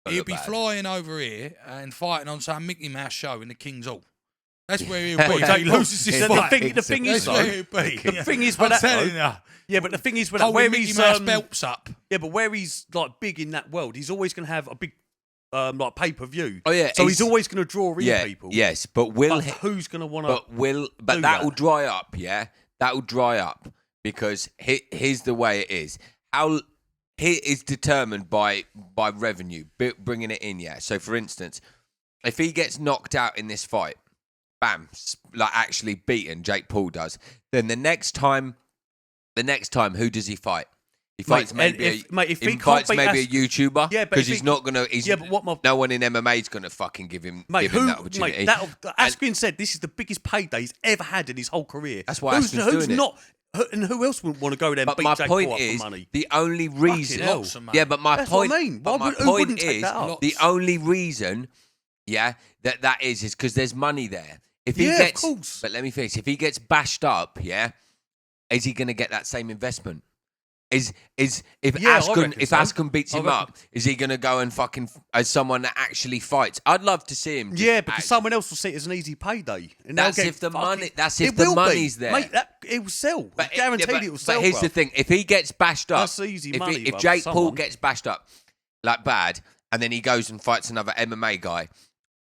Don't he'll look be bad. flying over here and fighting on some Mickey Mouse show in the King's Hall. That's where he'll Well, be. Jake He loses his the fight. thing is, That's though, where he'll be. the thing is, with I'm that, telling though, you. yeah, but the thing is, with Holding where Mickey he's Mouse belts up. yeah, but where he's like big in that world, he's always going to have a big like pay-per-view. Oh, yeah, so he's always going to draw in people. Yes, but will But he? who's going to want to? But do that will that? dry up. Yeah, that will dry up because here's the way it is. He is determined by revenue, bringing it in. Yeah. So for instance, if he gets knocked out in this fight, bam, like actually beaten, Jake Paul does. Then the next time, who does he fight? He fights maybe if he fights can't beat maybe a YouTuber. Yeah, but because if he's he- not gonna. Yeah, but what my no one in MMA is gonna fucking give him Mate, that opportunity. Askren said this is the biggest payday he's ever had in his whole career. That's why Askren's doing it. not, and who else wouldn't want to go there and But beat my Jake point Paul up is, for money? the only reason. hell. Lots of money. Yeah, but my That's point. what I mean. But my Who point wouldn't take is, that up? the only reason, yeah, that is because there's money there. If he Yeah, of gets, course. but let me finish. If he gets bashed up, yeah, is he going to get that same investment? If Yeah, I reckon so. Askren beats I him reckon. up, is he going to go and fucking as someone that actually fights? I'd love to see him. just Yeah, because act- someone else will see it as an easy payday. And That's they'll get if the fucking- money. That's if It the will money's be. there. Mate, it will sell. But Guaranteed it will sell. But here's the bruv. thing: if he gets bashed up, That's easy if money, if bruv, Jake for Paul someone. gets bashed up like bad, and then he goes and fights another MMA guy,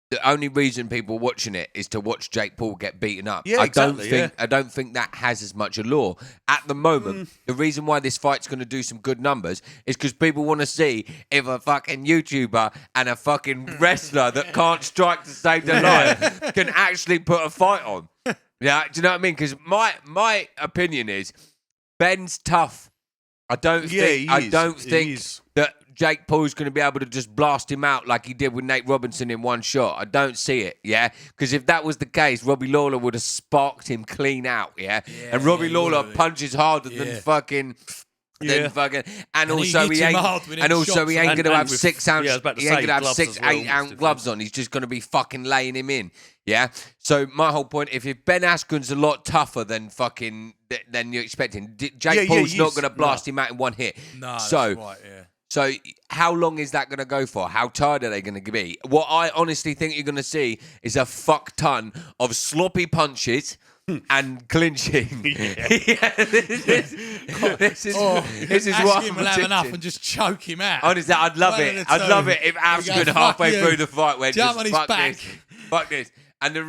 the only reason people are watching it is to watch Jake Paul get beaten up. Yeah, exactly, I don't think that has as much allure at the moment. The reason why this fight's going to do some good numbers is because people want to see if a fucking YouTuber and a fucking wrestler that can't strike to save their life can actually put a fight on. Yeah, do you know what I mean? Because my opinion is Ben's tough. I don't think that Jake Paul's going to be able to just blast him out like he did with Nate Robinson in one shot. I don't see it, yeah? Because if that was the case, Robbie Lawler would have sparked him clean out, yeah? And Robbie Lawler punches harder than fucking... Yeah. And he also hits he him ain't, hard with them and also he shots. ain't going to have with- 6 ounce. yeah, I was about to he ain't say, going to have gloves 6, as well, 8 ounce different. gloves on. He's just going to be fucking laying him in. Yeah. So my whole point, if Ben Askren's a lot tougher than fucking than you're expecting, Jake Paul's he not is. going to blast him out in one hit. No, So that's right, yeah. so how long is that going to go for? How tired are they going to be? What I honestly think you're going to see is a fuck ton of sloppy punches and clinching. This is what Askren I'm will have enough predicting. and just choke him out. Honestly, I'd love One it. at a I'd love time. it if He Askren goes, halfway "Fuck through you." the fight went Jump just on his fuck back. this, fuck this. And the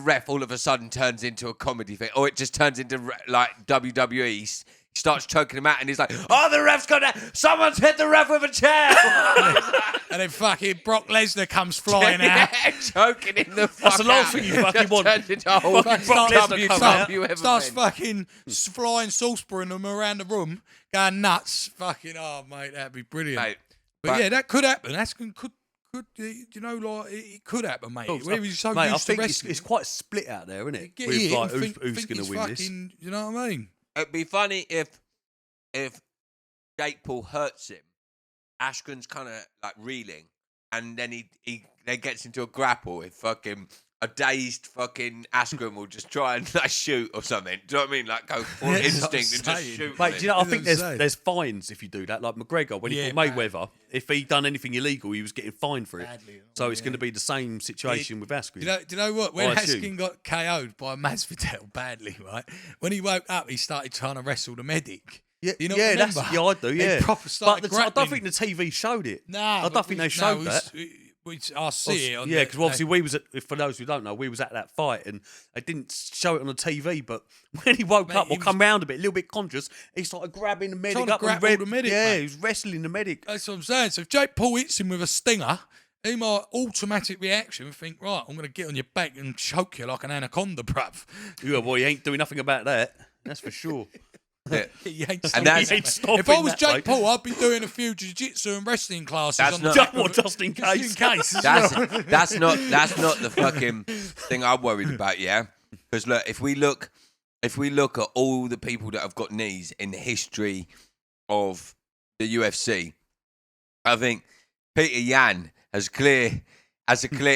ref all of a sudden turns into a comedy thing, or it just turns into like WWE. He starts choking him out, and he's like, "Oh, the ref's got that! Someone's hit the ref with a chair!" And then fucking Brock Lesnar comes flying out. Yeah, choking in the fuck That's the last out. thing you fucking Just want. turns into a whole Fucking Brock Lesnar come out. WCW Starts event. fucking flying Salisbury them around the room, going nuts. Fucking, oh, mate, that'd be brilliant. Mate, but yeah, that could happen. Askren could, you know, like, it could happen, mate. Where he's so Mate, I used to think wrestling. it's quite split out there, isn't it? Get With, hit like, and who's think going he's to win this? fucking, you know what I mean? It'd be funny if Jake Paul hurts him, Askren's kind of like reeling, and then he gets into a grapple with fucking a dazed fucking Askren will just try and like shoot or something. Do you know what I mean? Like go full That's instinct what I'm and just saying. shoot. Mate, do you know, I That's think what I'm saying. there's fines if you do that. Like McGregor, when he Yeah, fought Mayweather, if he done anything illegal, he was getting fined for it. Badly. So it's going to be the same situation with Askren. Do you know what? When I assume. Askren got KO'd by Masvidal badly, right? When he woke up, he started trying to wrestle the medic. Yeah, You not yeah, remember? I do. They Yeah, proper but started I don't grappling. think the TV showed it. Nah, I don't think they showed that. I see it. On Yeah, the- because obviously we was at, for those who don't know, we was at that fight and they didn't show it on the TV. But when he woke Mate, up he or was- come round a bit, a little bit conscious, he started grabbing the medic Trying to up and grapple the medic, yeah, mate. he was wrestling the medic. That's what I'm saying. So if Jake Paul hits him with a stinger, he might automatic reaction and think, right, I'm going to get on your back and choke you like an anaconda, bruv. Yeah, well, he ain't doing nothing about that. That's for sure. He ain't And that's- stopping, He ain't mate. stopping If I was that, Jake mate. Paul, I'd be doing a few jiu-jitsu and wrestling classes. That's on not- the back Just, of it. just in case. Just in case. That's not the fucking thing I'm worried about, yeah. Because look, if we look at all the people that have got knees in the history of the UFC, I think Peter Yan has a clear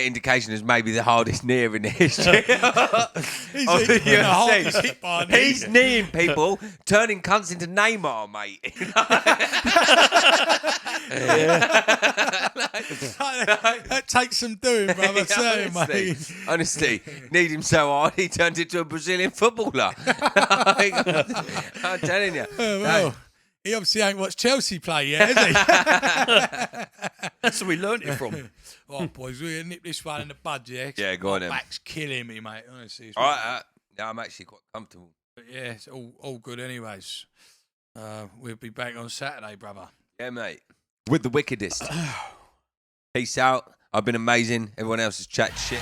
indication as maybe the hardest knee in the history of the the hardest UFC. hit by a knee. He's kneeing people, turning cunts into Neymar, mate. That takes some doing, brother. I tell you, mate. Honestly, need him so hard he turned into a Brazilian footballer. I'm telling you. Well, he obviously ain't watched Chelsea play yet, has he? That's where we learnt it from. Right, boys, we're going to nip this one in the bud, yeah? Yeah, go on My then. back's killing me, mate. Honestly. It's All right, yeah, I'm actually quite comfortable. But yeah, it's all good anyways. We'll be back on Saturday, brother. Yeah, mate. With the wickedest. Peace out. I've been amazing. Everyone else has chat shit.